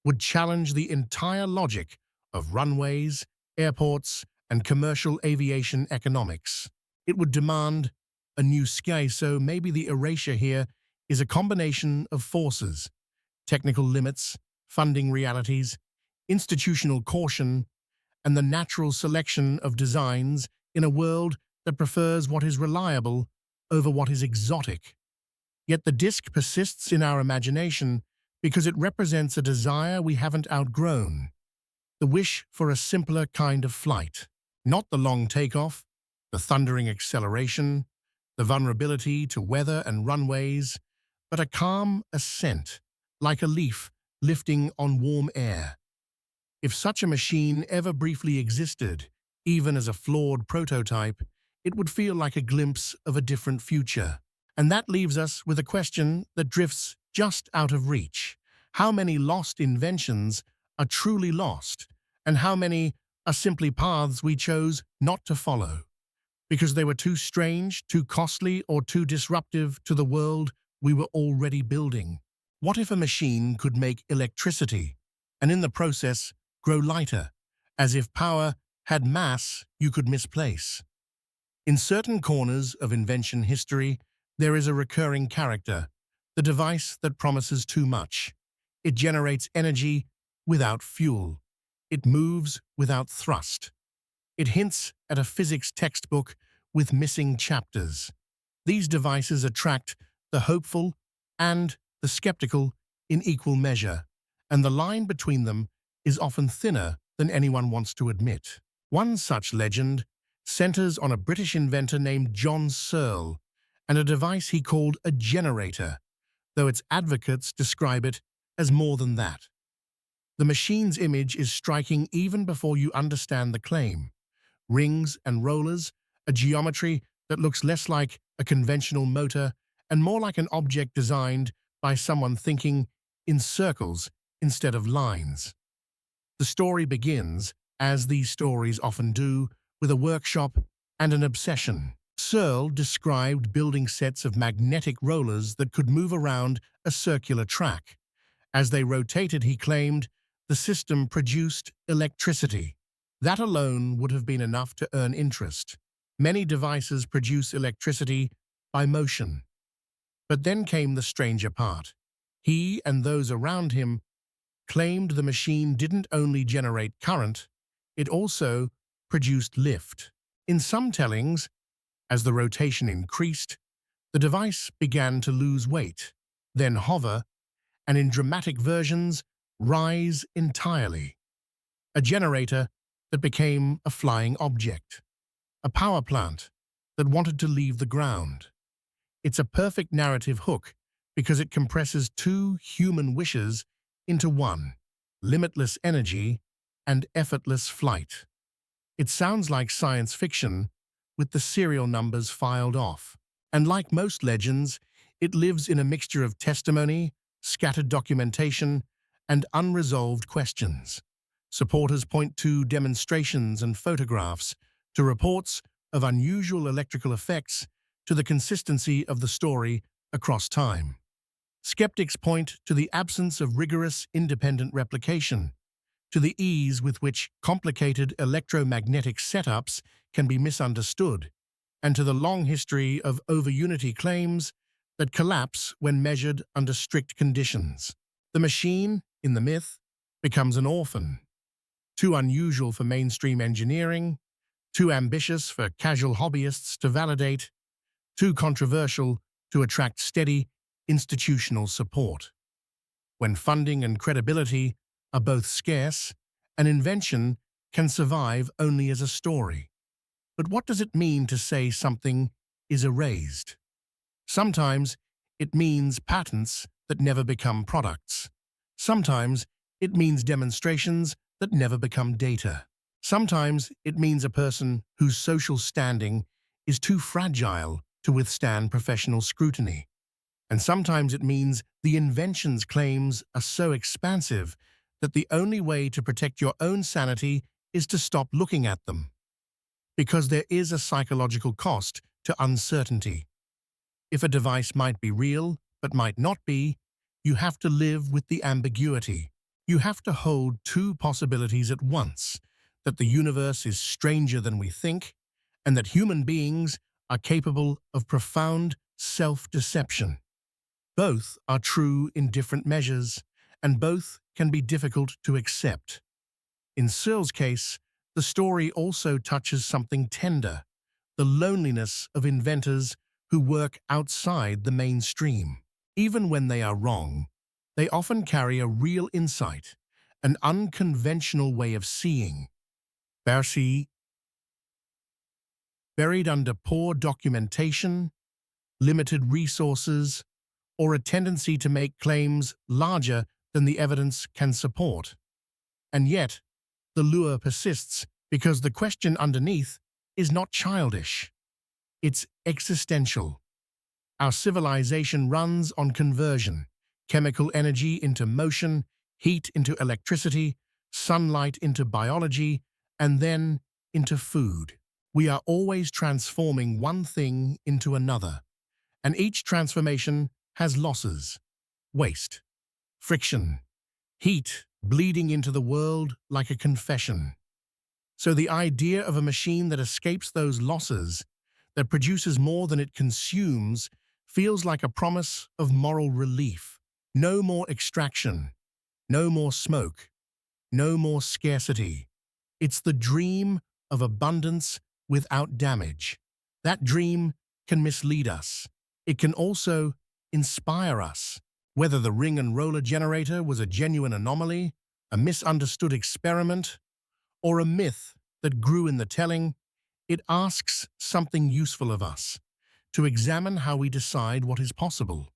would challenge the entire logic of runways, airports, and commercial aviation economics. It would demand a new sky, so maybe the erasure here is a combination of forces: technical limits, funding realities, institutional caution, and the natural selection of designs in a world that prefers what is reliable over what is exotic. Yet the disk persists in our imagination because it represents a desire we haven't outgrown, the wish for a simpler kind of flight. Not the long takeoff, the thundering acceleration, the vulnerability to weather and runways, but a calm ascent, like a leaf lifting on warm air. If such a machine ever briefly existed, even as a flawed prototype, it would feel like a glimpse of a different future. And that leaves us with a question that drifts just out of reach. How many lost inventions are truly lost, and how many are simply paths we chose not to follow, because they were too strange, too costly, or too disruptive to the world we were already building? What if a machine could make electricity, and in the process grow lighter, as if power had mass you could misplace? In certain corners of invention history, there is a recurring character, the device that promises too much. It generates energy without fuel. It moves without thrust. It hints at a physics textbook with missing chapters. These devices attract the hopeful, and the skeptical in equal measure, and the line between them is often thinner than anyone wants to admit. One such legend centers on a British inventor named John Searle and a device he called a generator, though its advocates describe it as more than that. The machine's image is striking even before you understand the claim. Rings and rollers, a geometry that looks less like a conventional motor and more like an object designed by someone thinking in circles instead of lines. The story begins, as these stories often do, with a workshop and an obsession. Searle described building sets of magnetic rollers that could move around a circular track. As they rotated, he claimed, the system produced electricity. That alone would have been enough to earn interest. Many devices produce electricity by motion. But then came the stranger part. He and those around him claimed the machine didn't only generate current, it also produced lift. In some tellings, as the rotation increased, the device began to lose weight, then hover, and in dramatic versions, rise entirely. A generator that became a flying object. A power plant that wanted to leave the ground. It's a perfect narrative hook because it compresses two human wishes into one: limitless energy and effortless flight. It sounds like science fiction with the serial numbers filed off. And like most legends, it lives in a mixture of testimony, scattered documentation, and unresolved questions. Supporters point to demonstrations and photographs, to reports of unusual electrical effects, to the consistency of the story across time. Skeptics point to the absence of rigorous independent replication, to the ease with which complicated electromagnetic setups can be misunderstood, and to the long history of over-unity claims that collapse when measured under strict conditions. The machine, in the myth, becomes an orphan, too unusual for mainstream engineering, too ambitious for casual hobbyists to validate, too controversial to attract steady institutional support. When funding and credibility are both scarce, an invention can survive only as a story. But what does it mean to say something is erased? Sometimes it means patents that never become products. Sometimes it means demonstrations that never become data. Sometimes it means a person whose social standing is too fragile to withstand professional scrutiny. And sometimes it means the invention's claims are so expansive that the only way to protect your own sanity is to stop looking at them. Because there is a psychological cost to uncertainty. If a device might be real, but might not be, you have to live with the ambiguity. You have to hold two possibilities at once: that the universe is stranger than we think, and that human beings are capable of profound self-deception. Both are true in different measures, and both can be difficult to accept. In Searle's case, the story also touches something tender: the loneliness of inventors who work outside the mainstream. Even when they are wrong, they often carry a real insight, an unconventional way of seeing. Buried under poor documentation, limited resources, or a tendency to make claims larger than the evidence can support. And yet, the lure persists because the question underneath is not childish. It's existential. Our civilization runs on conversion: chemical energy into motion, heat into electricity, sunlight into biology, and then into food. We are always transforming one thing into another, and each transformation has losses: waste, friction, heat bleeding into the world like a confession. So the idea of a machine that escapes those losses, that produces more than it consumes, feels like a promise of moral relief. No more extraction, no more smoke, no more scarcity. It's the dream of abundance without damage. That dream can mislead us. It can also inspire us. Whether the ring and roller generator was a genuine anomaly, a misunderstood experiment, or a myth that grew in the telling, it asks something useful of us, to examine how we decide what is possible.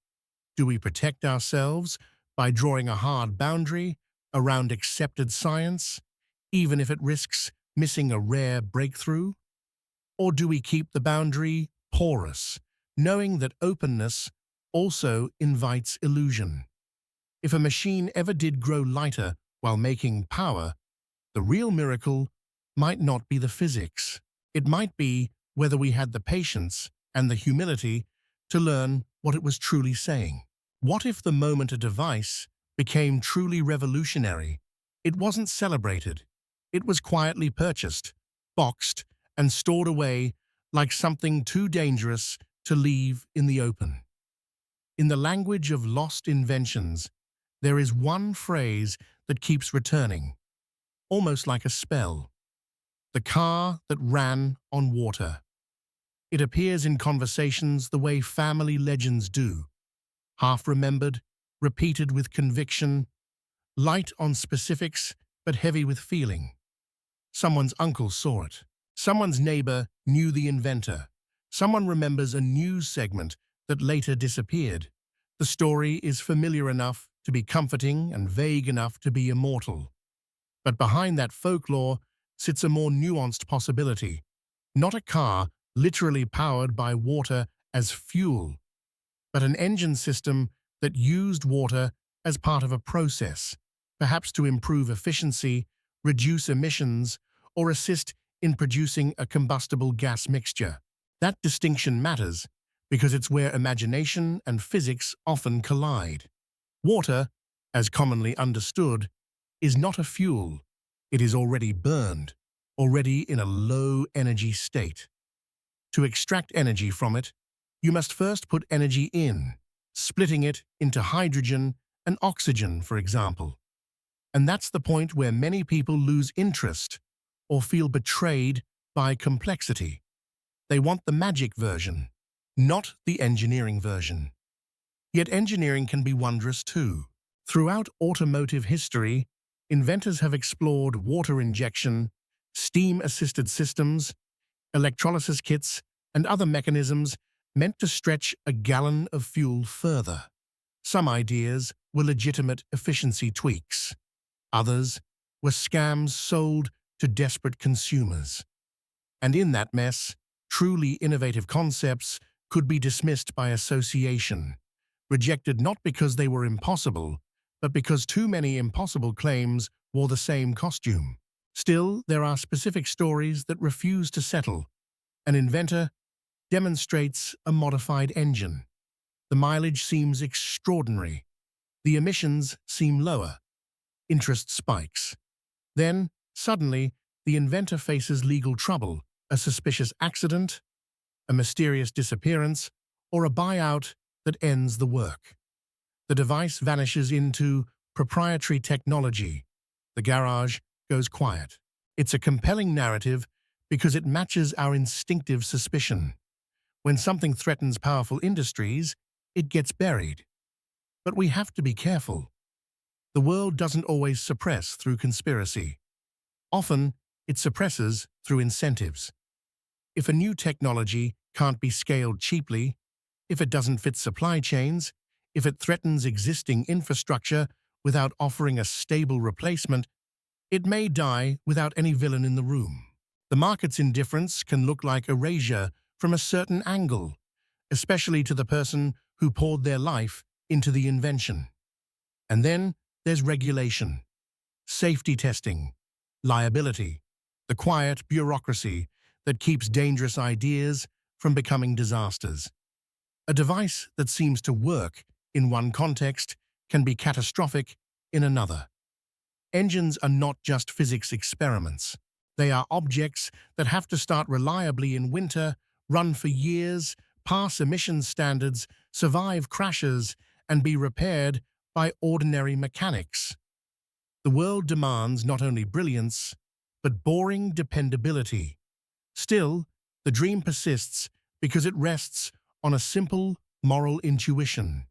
Do we protect ourselves by drawing a hard boundary around accepted science, even if it risks missing a rare breakthrough? Or do we keep the boundary porous, knowing that openness also invites illusion? If a machine ever did grow lighter while making power, the real miracle might not be the physics. It might be whether we had the patience and the humility to learn what it was truly saying. What if the moment a device became truly revolutionary, it wasn't celebrated? It was quietly purchased, boxed, and stored away like something too dangerous to leave in the open. In the language of lost inventions, there is one phrase that keeps returning, almost like a spell: the car that ran on water. It appears in conversations the way family legends do, half-remembered, repeated with conviction, light on specifics but heavy with feeling. Someone's uncle saw it. Someone's neighbor knew the inventor. Someone remembers a news segment that later disappeared. The story is familiar enough to be comforting and vague enough to be immortal. But behind that folklore sits a more nuanced possibility. Not a car literally powered by water as fuel, but an engine system that used water as part of a process, perhaps to improve efficiency, reduce emissions, or assist in producing a combustible gas mixture. That distinction matters because it's where imagination and physics often collide. Water, as commonly understood, is not a fuel. It is already burned, already in a low-energy state. To extract energy from it, you must first put energy in, splitting it into hydrogen and oxygen, for example. And that's the point where many people lose interest or feel betrayed by complexity. They want the magic version, not the engineering version. Yet engineering can be wondrous too. Throughout automotive history, inventors have explored water injection, steam-assisted systems, electrolysis kits, and other mechanisms meant to stretch a gallon of fuel further. Some ideas were legitimate efficiency tweaks. Others were scams sold to desperate consumers. And in that mess, truly innovative concepts could be dismissed by association, rejected not because they were impossible, but because too many impossible claims wore the same costume. Still, there are specific stories that refuse to settle. An inventor demonstrates a modified engine. The mileage seems extraordinary. The emissions seem lower. Interest spikes. Then, suddenly, the inventor faces legal trouble, a suspicious accident, a mysterious disappearance, or a buyout that ends the work. The device vanishes into proprietary technology. The garage goes quiet. It's a compelling narrative because it matches our instinctive suspicion. When something threatens powerful industries, it gets buried. But we have to be careful. The world doesn't always suppress through conspiracy. Often, it suppresses through incentives. If a new technology can't be scaled cheaply, if it doesn't fit supply chains, if it threatens existing infrastructure without offering a stable replacement, it may die without any villain in the room. The market's indifference can look like erasure from a certain angle, especially to the person who poured their life into the invention. And then there's regulation, safety testing, liability, the quiet bureaucracy that keeps dangerous ideas from becoming disasters. A device that seems to work in one context can be catastrophic in another. Engines are not just physics experiments. They are objects that have to start reliably in winter, run for years, pass emissions standards, survive crashes, and be repaired by ordinary mechanics. The world demands not only brilliance, but boring dependability. Still, the dream persists because it rests on a simple moral intuition.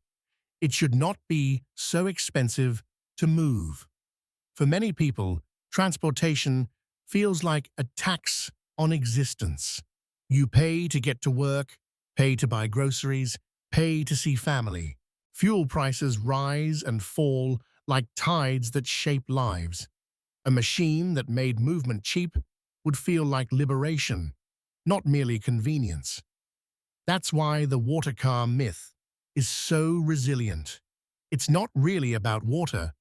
It should not be so expensive to move. For many people, transportation feels like a tax on existence. You pay to get to work, pay to buy groceries, pay to see family. Fuel prices rise and fall like tides that shape lives. A machine that made movement cheap would feel like liberation, not merely convenience. That's why the water car myth is so resilient. It's not really about water,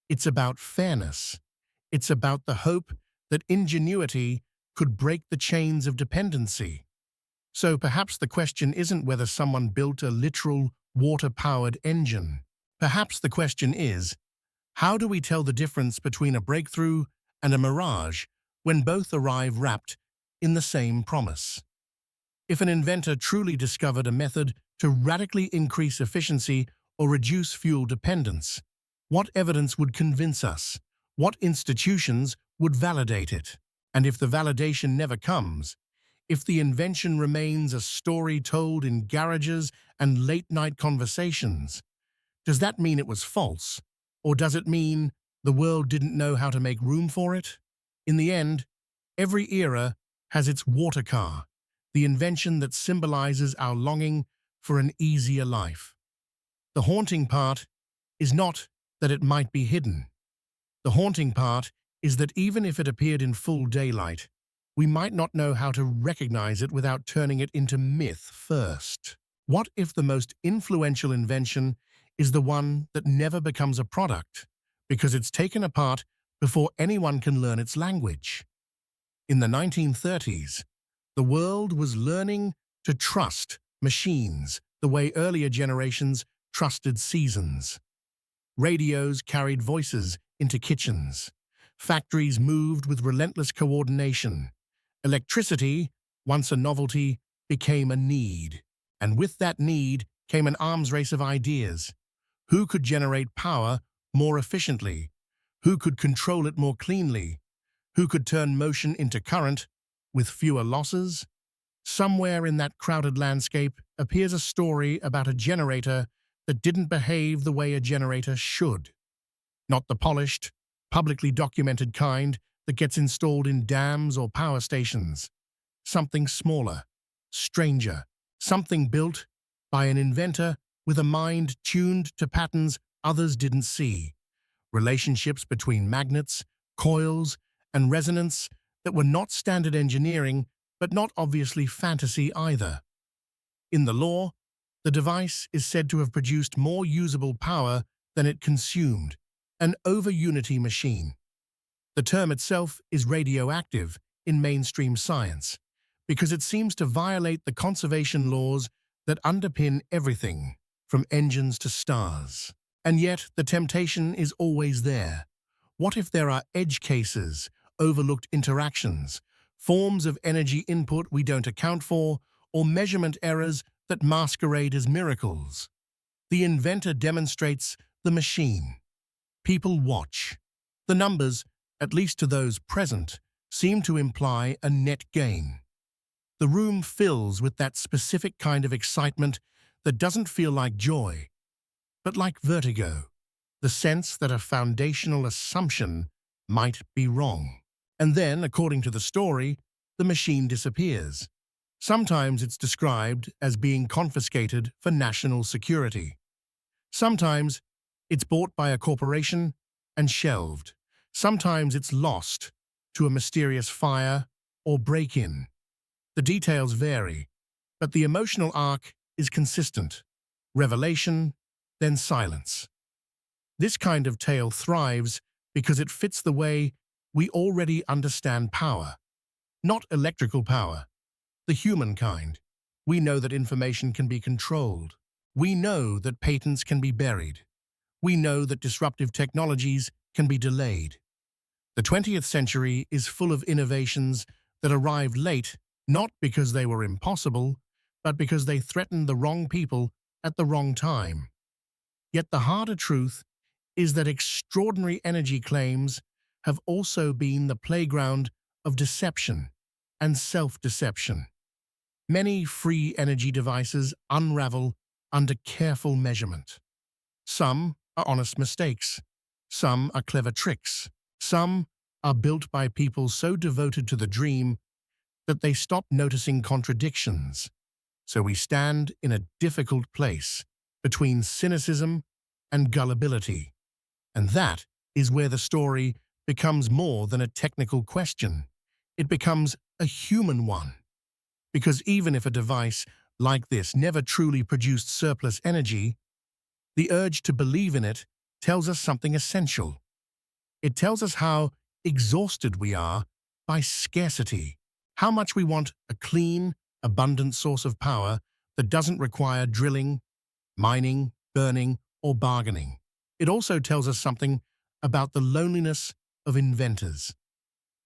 it's about fairness. It's about the hope that ingenuity could break the chains of dependency. So perhaps the question isn't whether someone built a literal water-powered engine. Perhaps the question is, how do we tell the difference between a breakthrough and a mirage when both arrive wrapped in the same promise? If an inventor truly discovered a method to radically increase efficiency or reduce fuel dependence, what evidence would convince us? What institutions would validate it? And if the validation never comes, if the invention remains a story told in garages and late-night conversations, does that mean it was false? Or does it mean the world didn't know how to make room for it? In the end, every era has its water car, the invention that symbolizes our longing for an easier life. The haunting part is not that it might be hidden. The haunting part is that even if it appeared in full daylight, we might not know how to recognize it without turning it into myth first. What if the most influential invention is the one that never becomes a product because it's taken apart before anyone can learn its language? In the 1930s, the world was learning to trust machines the way earlier generations trusted seasons. Radios carried voices into kitchens. Factories moved with relentless coordination. Electricity, once a novelty, became a need. And with that need came an arms race of ideas. Who could generate power more efficiently? Who could control it more cleanly? Who could turn motion into current with fewer losses? Somewhere in that crowded landscape appears a story about a generator that didn't behave the way a generator should. Not the polished, publicly documented kind that gets installed in dams or power stations. Something smaller, stranger, something built by an inventor with a mind tuned to patterns others didn't see. Relationships between magnets, coils, and resonance that were not standard engineering, but not obviously fantasy either. In the lore, the device is said to have produced more usable power than it consumed, an over-unity machine. The term itself is radioactive in mainstream science because it seems to violate the conservation laws that underpin everything, from engines to stars. And yet, the temptation is always there. What if there are edge cases, overlooked interactions, forms of energy input we don't account for, or measurement errors that masquerade as miracles? The inventor demonstrates the machine. People watch. The numbers, at least to those present, seem to imply a net gain. The room fills with that specific kind of excitement that doesn't feel like joy, but like vertigo, the sense that a foundational assumption might be wrong. And then, according to the story, the machine disappears. Sometimes it's described as being confiscated for national security. Sometimes it's bought by a corporation and shelved. Sometimes it's lost to a mysterious fire or break-in. The details vary, but the emotional arc is consistent. Revelation, then silence. This kind of tale thrives because it fits the way we already understand power. Not electrical power, the human kind. We know that information can be controlled. We know that patents can be buried. We know that disruptive technologies can be delayed. The 20th century is full of innovations that arrived late, not because they were impossible, but because they threatened the wrong people at the wrong time. Yet the harder truth is that extraordinary energy claims have also been the playground of deception and self-deception. Many free energy devices unravel under careful measurement. Some are honest mistakes. Some are clever tricks. Some are built by people so devoted to the dream that they stop noticing contradictions. So we stand in a difficult place between cynicism and gullibility. And that is where the story becomes more than a technical question. It becomes a human one. Because even if a device like this never truly produced surplus energy, the urge to believe in it tells us something essential. It tells us how exhausted we are by scarcity, how much we want a clean, abundant source of power that doesn't require drilling, mining, burning, or bargaining. It also tells us something about the loneliness of inventors.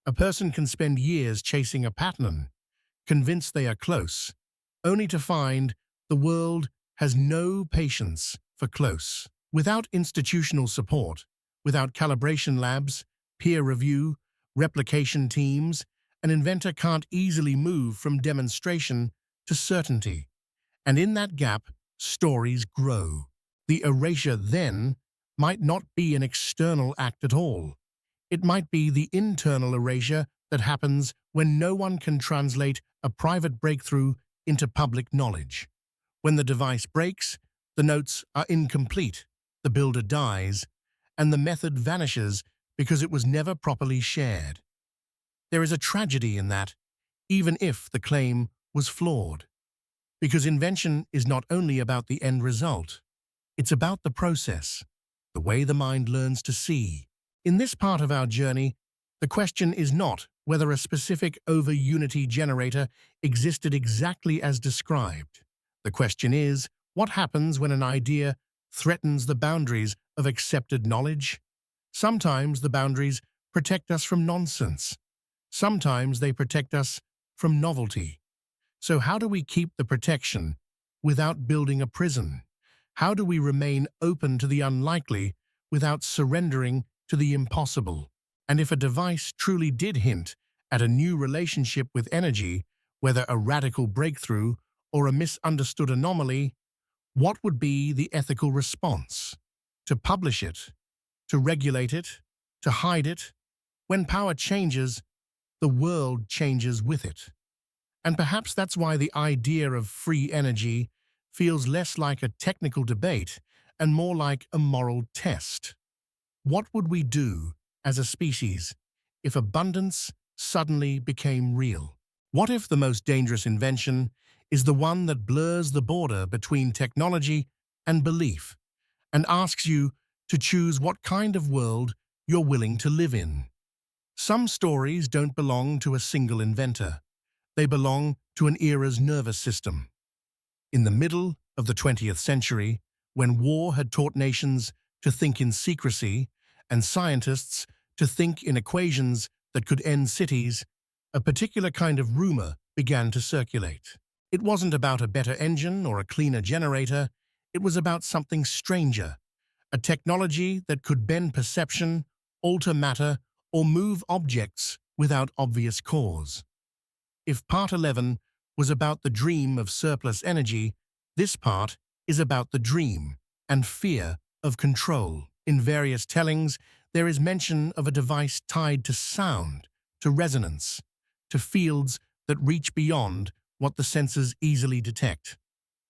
A person can spend years chasing a pattern, convinced they are close, only to find the world has no patience for close. Without institutional support, without calibration labs, peer review, replication teams, an inventor can't easily move from demonstration to certainty. And in that gap, stories grow. The erasure then might not be an external act at all. It might be the internal erasure that happens when no one can translate a private breakthrough into public knowledge. When the device breaks, the notes are incomplete, the builder dies, and the method vanishes because it was never properly shared. There is a tragedy in that, even if the claim was flawed. Because invention is not only about the end result, it's about the process, the way the mind learns to see. In this part of our journey, the question is not whether a specific over-unity generator existed exactly as described. The question is, what happens when an idea threatens the boundaries of accepted knowledge? Sometimes the boundaries protect us from nonsense. Sometimes they protect us from novelty. So how do we keep the protection without building a prison? How do we remain open to the unlikely without surrendering to the impossible? And if a device truly did hint at a new relationship with energy, whether a radical breakthrough or a misunderstood anomaly, what would be the ethical response? To publish it? To regulate it? To hide it? When power changes, the world changes with it. And perhaps that's why the idea of free energy feels less like a technical debate and more like a moral test. What would we do as a species if abundance suddenly became real? What if the most dangerous invention is the one that blurs the border between technology and belief and asks you to choose what kind of world you're willing to live in? Some stories don't belong to a single inventor. They belong to an era's nervous system. In the middle of the 20th century, when war had taught nations to think in secrecy and scientists to think in equations that could end cities, a particular kind of rumor began to circulate. It wasn't about a better engine or a cleaner generator. It was about something stranger, a technology that could bend perception, alter matter, or move objects without obvious cause. If part 11 was about the dream of surplus energy, this part is about the dream and fear of control. In various tellings, there is mention of a device tied to sound, to resonance, to fields that reach beyond what the senses easily detect.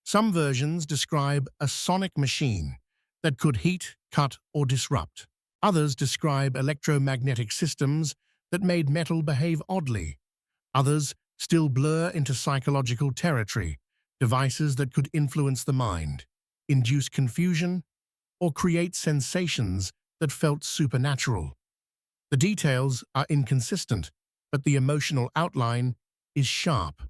Some versions describe a sonic machine that could heat, cut, or disrupt. Others describe electromagnetic systems that made metal behave oddly. Others still blur into psychological territory, devices that could influence the mind, induce confusion, or create sensations that felt supernatural. The details are inconsistent, but the emotional outline is sharp.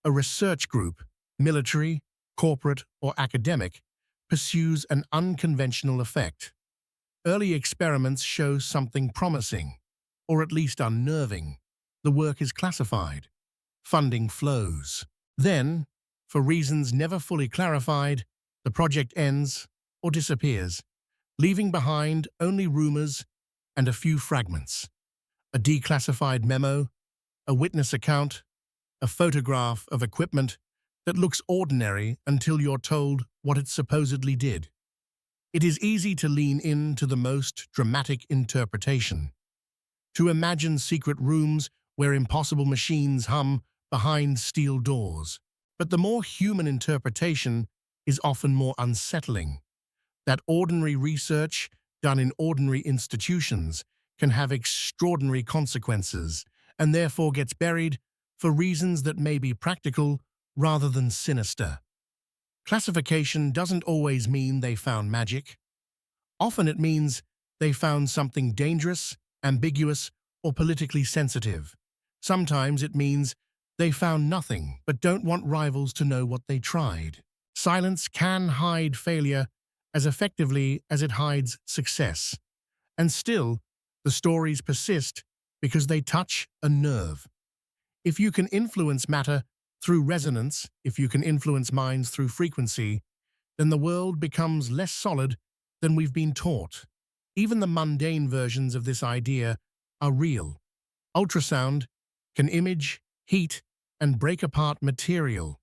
A research group, military, corporate, or academic, pursues an unconventional effect. Early experiments show something promising, or at least unnerving. The work is classified. Funding flows. Then, for reasons never fully clarified, the project ends or disappears, leaving behind only rumors and a few fragments. A declassified memo, a witness account, a photograph of equipment that looks ordinary until you're told what it supposedly did. It is easy to lean into the most dramatic interpretation, to imagine secret rooms where impossible machines hum behind steel doors. But the more human interpretation is often more unsettling. That ordinary research done in ordinary institutions can have extraordinary consequences and therefore gets buried for reasons that may be practical rather than sinister. Classification doesn't always mean they found magic. Often it means they found something dangerous, ambiguous, or politically sensitive. Sometimes it means they found nothing but don't want rivals to know what they tried. Silence can hide failure as effectively as it hides success. And still, the stories persist because they touch a nerve. If you can influence matter through resonance, if you can influence minds through frequency, then the world becomes less solid than we've been taught. Even the mundane versions of this idea are real. Ultrasound can image, heat, and break apart material.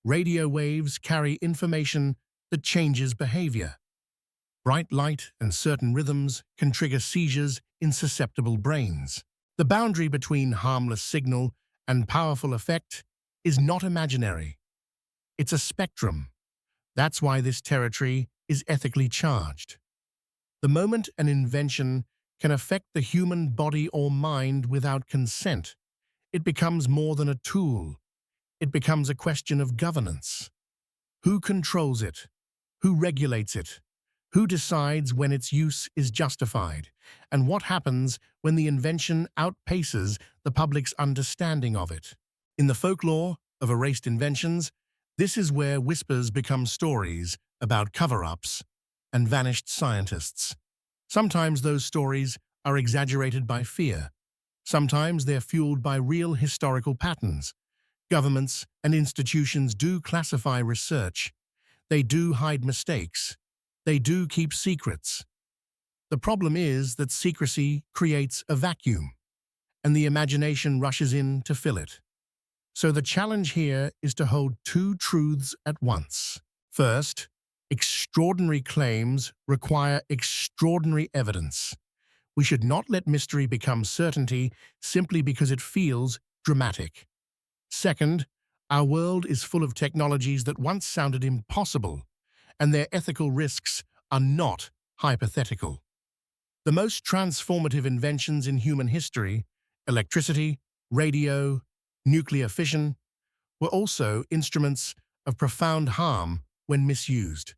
Radio waves carry information that changes behavior. Bright light and certain rhythms can trigger seizures in susceptible brains. The boundary between harmless signal and powerful effect is not imaginary. It's a spectrum. That's why this territory is ethically charged. The moment an invention can affect the human body or mind without consent, it becomes more than a tool. It becomes a question of governance. Who controls it? Who regulates it? Who decides when its use is justified? And what happens when the invention outpaces the public's understanding of it? In the folklore of erased inventions, this is where whispers become stories about cover-ups and vanished scientists. Sometimes those stories are exaggerated by fear. Sometimes they're fueled by real historical patterns. Governments and institutions do classify research. They do hide mistakes. They do keep secrets. The problem is that secrecy creates a vacuum, and the imagination rushes in to fill it. So the challenge here is to hold two truths at once. First, extraordinary claims require extraordinary evidence. We should not let mystery become certainty simply because it feels dramatic. Second, our world is full of technologies that once sounded impossible, and their ethical risks are not hypothetical. The most transformative inventions in human history, electricity, radio, nuclear fission, were also instruments of profound harm when misused.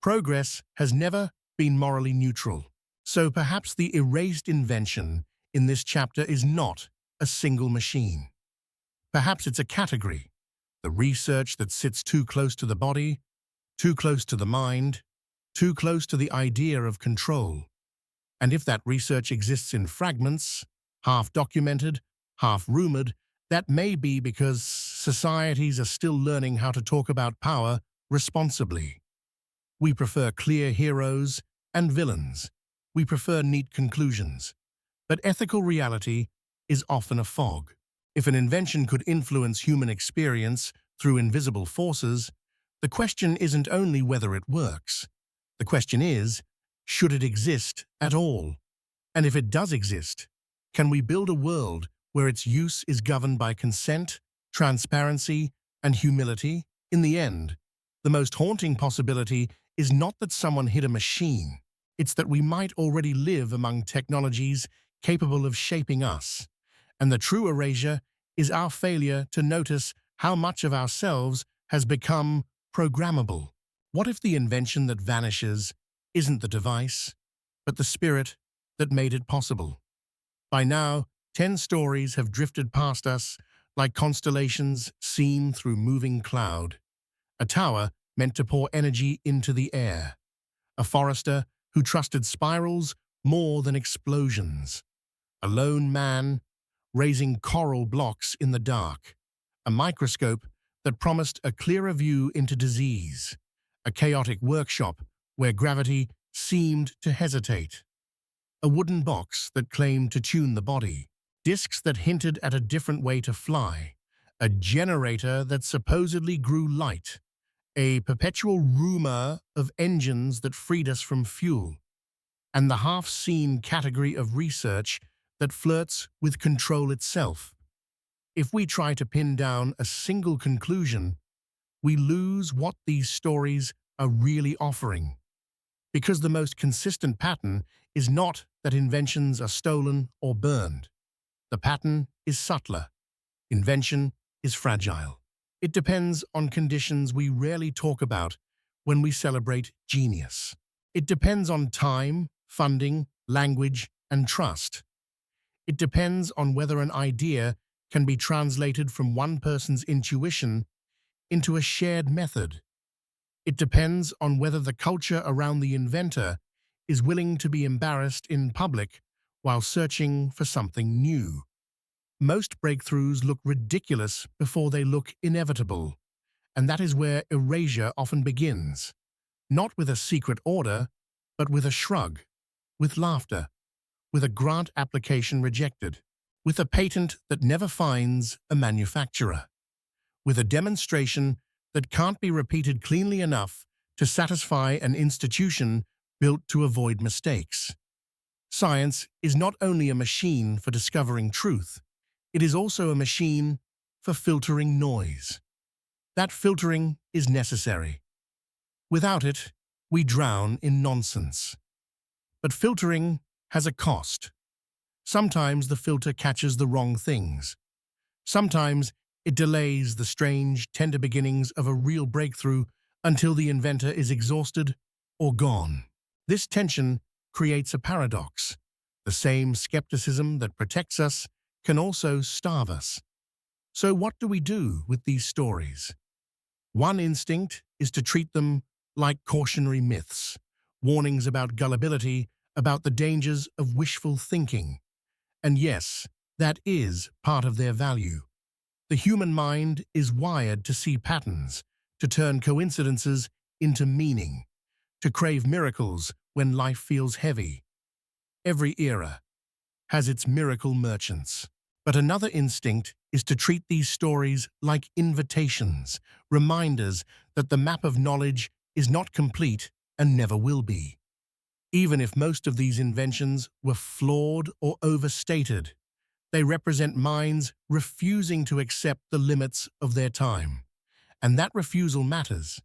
Progress has never been morally neutral, so perhaps the erased invention in this chapter is not a single machine. Perhaps it's a category, the research that sits too close to the body, too close to the mind, too close to the idea of control. And if that research exists in fragments, half-documented, half-rumored, that may be because societies are still learning how to talk about power responsibly. We prefer clear heroes and villains. We prefer neat conclusions. But ethical reality is often a fog. If an invention could influence human experience through invisible forces, the question isn't only whether it works. The question is, should it exist at all? And if it does exist, can we build a world where its use is governed by consent, transparency, and humility? In the end, the most haunting possibility is not that someone hid a machine. It's that we might already live among technologies capable of shaping us. And the true erasure is our failure to notice how much of ourselves has become programmable. What if the invention that vanishes isn't the device, but the spirit that made it possible? By now, 10 stories have drifted past us like constellations seen through moving cloud. A tower meant to pour energy into the air. A forester who trusted spirals more than explosions. A lone man raising coral blocks in the dark. A microscope that promised a clearer view into disease. A chaotic workshop where gravity seemed to hesitate. A wooden box that claimed to tune the body. Discs that hinted at a different way to fly. A generator that supposedly grew light. a perpetual rumor of engines that freed us from fuel, and the half-seen category of research that flirts with control itself. If we try to pin down a single conclusion, we lose what these stories are really offering. Because the most consistent pattern is not that inventions are stolen or burned. The pattern is subtler. Invention is fragile. It depends on conditions we rarely talk about when we celebrate genius. It depends on time, funding, language, and trust. It depends on whether an idea can be translated from one person's intuition into a shared method. It depends on whether the culture around the inventor is willing to be embarrassed in public while searching for something new. Most breakthroughs look ridiculous before they look inevitable, and that is where erasure often begins. Not with a secret order, but with a shrug, with laughter, with a grant application rejected, with a patent that never finds a manufacturer, with a demonstration that can't be repeated cleanly enough to satisfy an institution built to avoid mistakes. Science is not only a machine for discovering truth, it is also a machine for filtering noise. That filtering is necessary. Without it, we drown in nonsense. But filtering has a cost. Sometimes the filter catches the wrong things. Sometimes it delays the strange, tender beginnings of a real breakthrough until the inventor is exhausted or gone. This tension creates a paradox. The same skepticism that protects us can also starve us. So what do we do with these stories? One instinct is to treat them like cautionary myths, warnings about gullibility, about the dangers of wishful thinking. And yes, that is part of their value. The human mind is wired to see patterns, to turn coincidences into meaning, to crave miracles when life feels heavy. Every era has its miracle merchants. But another instinct is to treat these stories like invitations, reminders that the map of knowledge is not complete and never will be. Even if most of these inventions were flawed or overstated, they represent minds refusing to accept the limits of their time. And that refusal matters.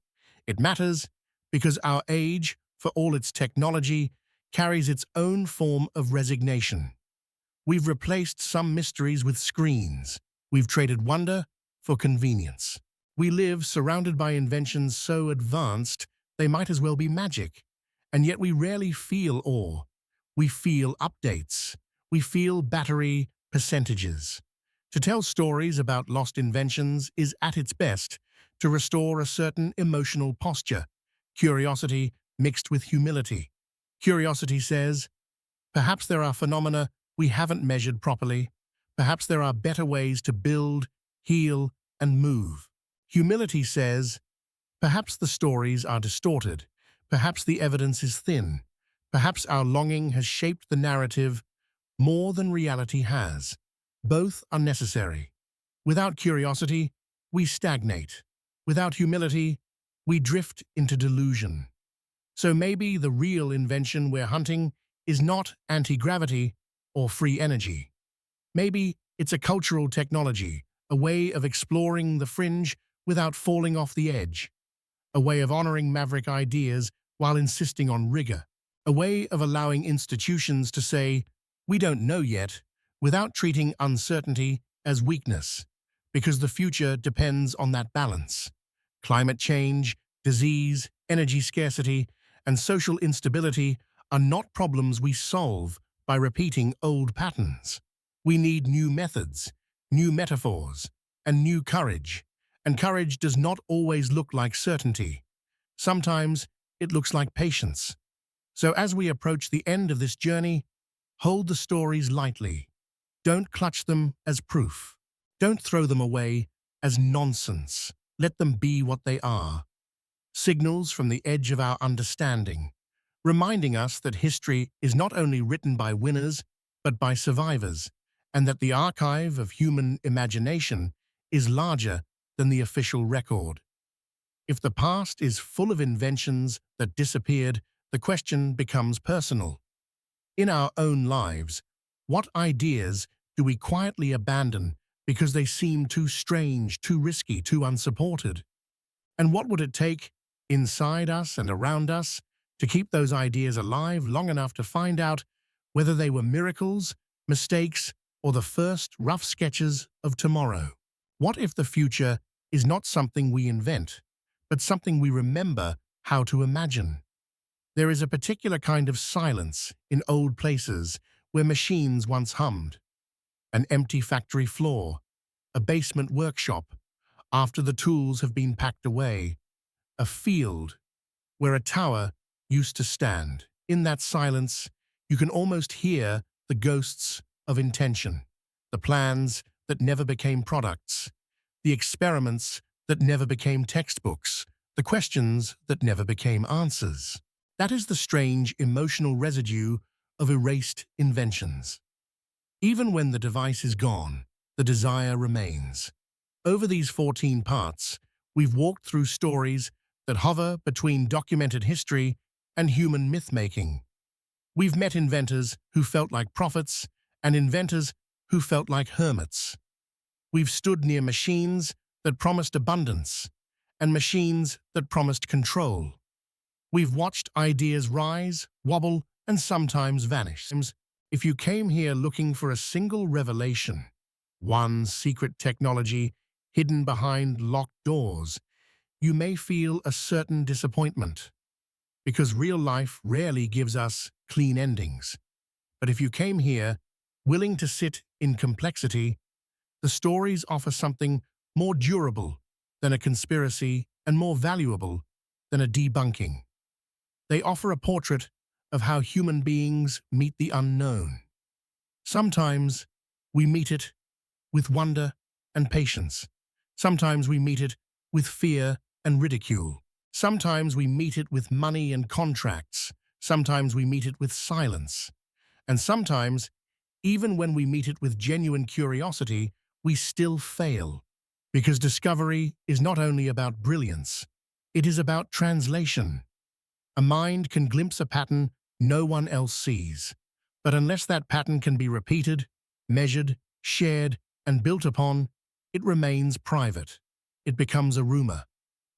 It matters because our age, for all its technology, carries its own form of resignation. We've replaced some mysteries with screens. We've traded wonder for convenience. We live surrounded by inventions so advanced they might as well be magic. And yet we rarely feel awe. We feel updates. We feel battery percentages. To tell stories about lost inventions is at its best to restore a certain emotional posture, curiosity mixed with humility. Curiosity says, perhaps there are phenomena we haven't measured properly. Perhaps there are better ways to build, heal, and move. Humility says, perhaps the stories are distorted. Perhaps the evidence is thin. Perhaps our longing has shaped the narrative more than reality has. Both are necessary. Without curiosity, we stagnate. Without humility, we drift into delusion. So maybe the real invention we're hunting is not anti-gravity or free energy. Maybe it's a cultural technology, a way of exploring the fringe without falling off the edge, a way of honoring maverick ideas while insisting on rigor, a way of allowing institutions to say, we don't know yet, without treating uncertainty as weakness, because the future depends on that balance. Climate change, disease, energy scarcity, and social instability are not problems we solve by repeating old patterns. We need new methods, new metaphors, and new courage. And courage does not always look like certainty. Sometimes it looks like patience. So as we approach the end of this journey, hold the stories lightly. Don't clutch them as proof. Don't throw them away as nonsense. Let them be what they are. Signals from the edge of our understanding, reminding us that history is not only written by winners, but by survivors, and that the archive of human imagination is larger than the official record. If the past is full of inventions that disappeared, the question becomes personal. In our own lives, what ideas do we quietly abandon because they seem too strange, too risky, too unsupported? And what would it take, inside us and around us, to keep those ideas alive long enough to find out whether they were miracles, mistakes, or the first rough sketches of tomorrow? What if the future is not something we invent, but something we remember how to imagine? There is a particular kind of silence in old places where machines once hummed. An empty factory floor, a basement workshop, after the tools have been packed away, a field where a tower used to stand. In that silence, you can almost hear the ghosts of intention, the plans that never became products, the experiments that never became textbooks, the questions that never became answers. That is the strange emotional residue of erased inventions. Even when the device is gone, the desire remains. Over these 14 parts, we've walked through stories that hover between documented history and human myth-making. We've met inventors who felt like prophets and inventors who felt like hermits. We've stood near machines that promised abundance and machines that promised control. We've watched ideas rise, wobble, and sometimes vanish. If you came here looking for a single revelation, one secret technology hidden behind locked doors, you may feel a certain disappointment, because real life rarely gives us clean endings. But if you came here willing to sit in complexity, the stories offer something more durable than a conspiracy and more valuable than a debunking. They offer a portrait of how human beings meet the unknown. Sometimes we meet it with wonder and patience. Sometimes we meet it with fear and ridicule. Sometimes we meet it with money and contracts. Sometimes we meet it with silence. And sometimes, even when we meet it with genuine curiosity, we still fail. Because discovery is not only about brilliance, it is about translation. A mind can glimpse a pattern no one else sees. But unless that pattern can be repeated, measured, shared, and built upon, it remains private. It becomes a rumor.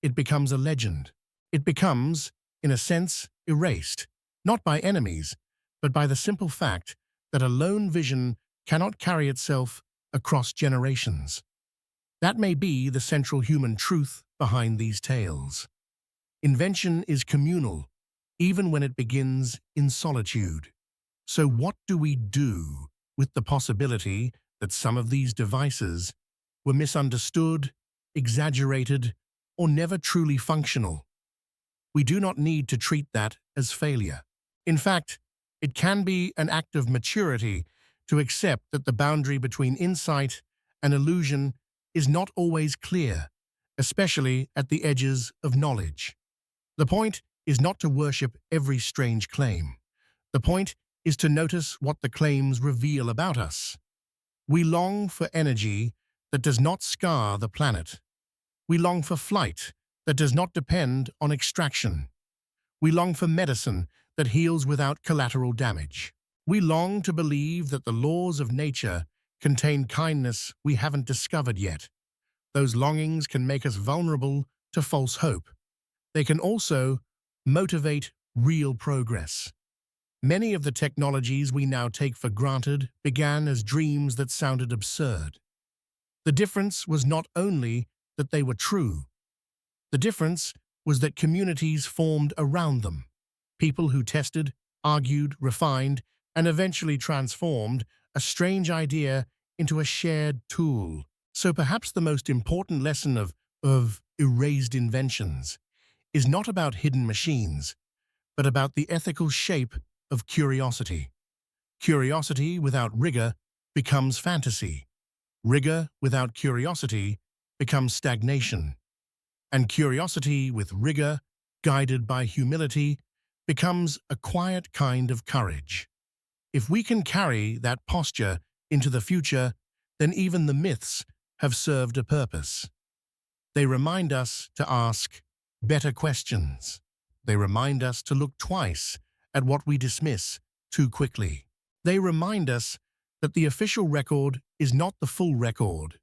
It becomes a legend. It becomes, in a sense, erased, not by enemies, but by the simple fact that a lone vision cannot carry itself across generations. That may be the central human truth behind these tales. Invention is communal, even when it begins in solitude. So what do we do with the possibility that some of these devices were misunderstood, exaggerated, or never truly functional? We do not need to treat that as failure. In fact, it can be an act of maturity to accept that the boundary between insight and illusion is not always clear, especially at the edges of knowledge. The point is not to worship every strange claim. The point is to notice what the claims reveal about us. We long for energy that does not scar the planet. We long for flight that does not depend on extraction. We long for medicine that heals without collateral damage. We long to believe that the laws of nature contain kindness we haven't discovered yet. Those longings can make us vulnerable to false hope. They can also motivate real progress. Many of the technologies we now take for granted began as dreams that sounded absurd. The difference was not only that they were true. The difference was that communities formed around them. People who tested, argued, refined, and eventually transformed a strange idea into a shared tool. So perhaps the most important lesson of erased inventions is not about hidden machines, but about the ethical shape of curiosity. Curiosity without rigor becomes fantasy. Rigor without curiosity becomes stagnation. And curiosity with rigor, guided by humility, becomes a quiet kind of courage. If we can carry that posture into the future, then even the myths have served a purpose. They remind us to ask, better questions. They remind us to look twice at what we dismiss too quickly. They remind us that the official record is not the full record,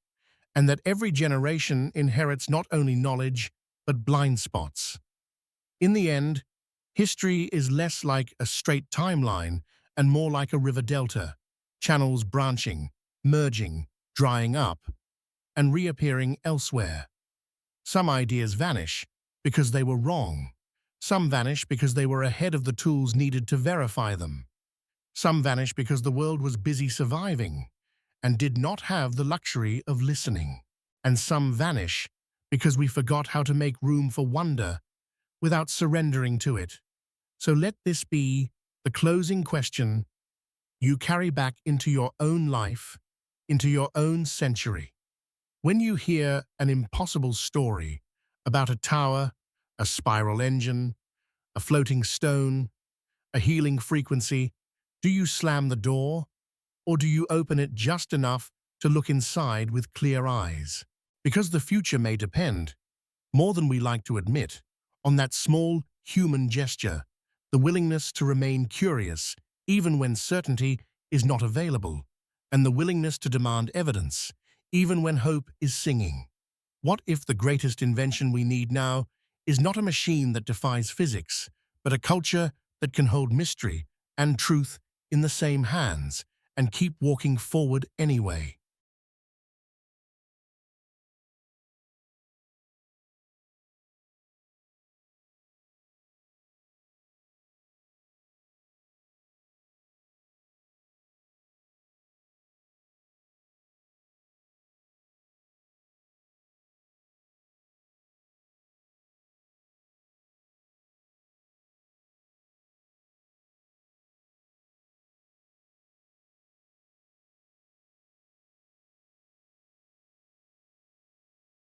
and that every generation inherits not only knowledge, but blind spots. In the end, history is less like a straight timeline and more like a river delta, channels branching, merging, drying up, and reappearing elsewhere. Some ideas vanish because they were wrong. Some vanish because they were ahead of the tools needed to verify them. Some vanish because the world was busy surviving and did not have the luxury of listening. And some vanish because we forgot how to make room for wonder without surrendering to it. So let this be the closing question you carry back into your own life, into your own century. When you hear an impossible story about a tower, a spiral engine, a floating stone, a healing frequency, do you slam the door, or do you open it just enough to look inside with clear eyes? Because the future may depend, more than we like to admit, on that small human gesture, the willingness to remain curious even when certainty is not available, and the willingness to demand evidence even when hope is singing. What if the greatest invention we need now is not a machine that defies physics, but a culture that can hold mystery and truth in the same hands and keep walking forward anyway?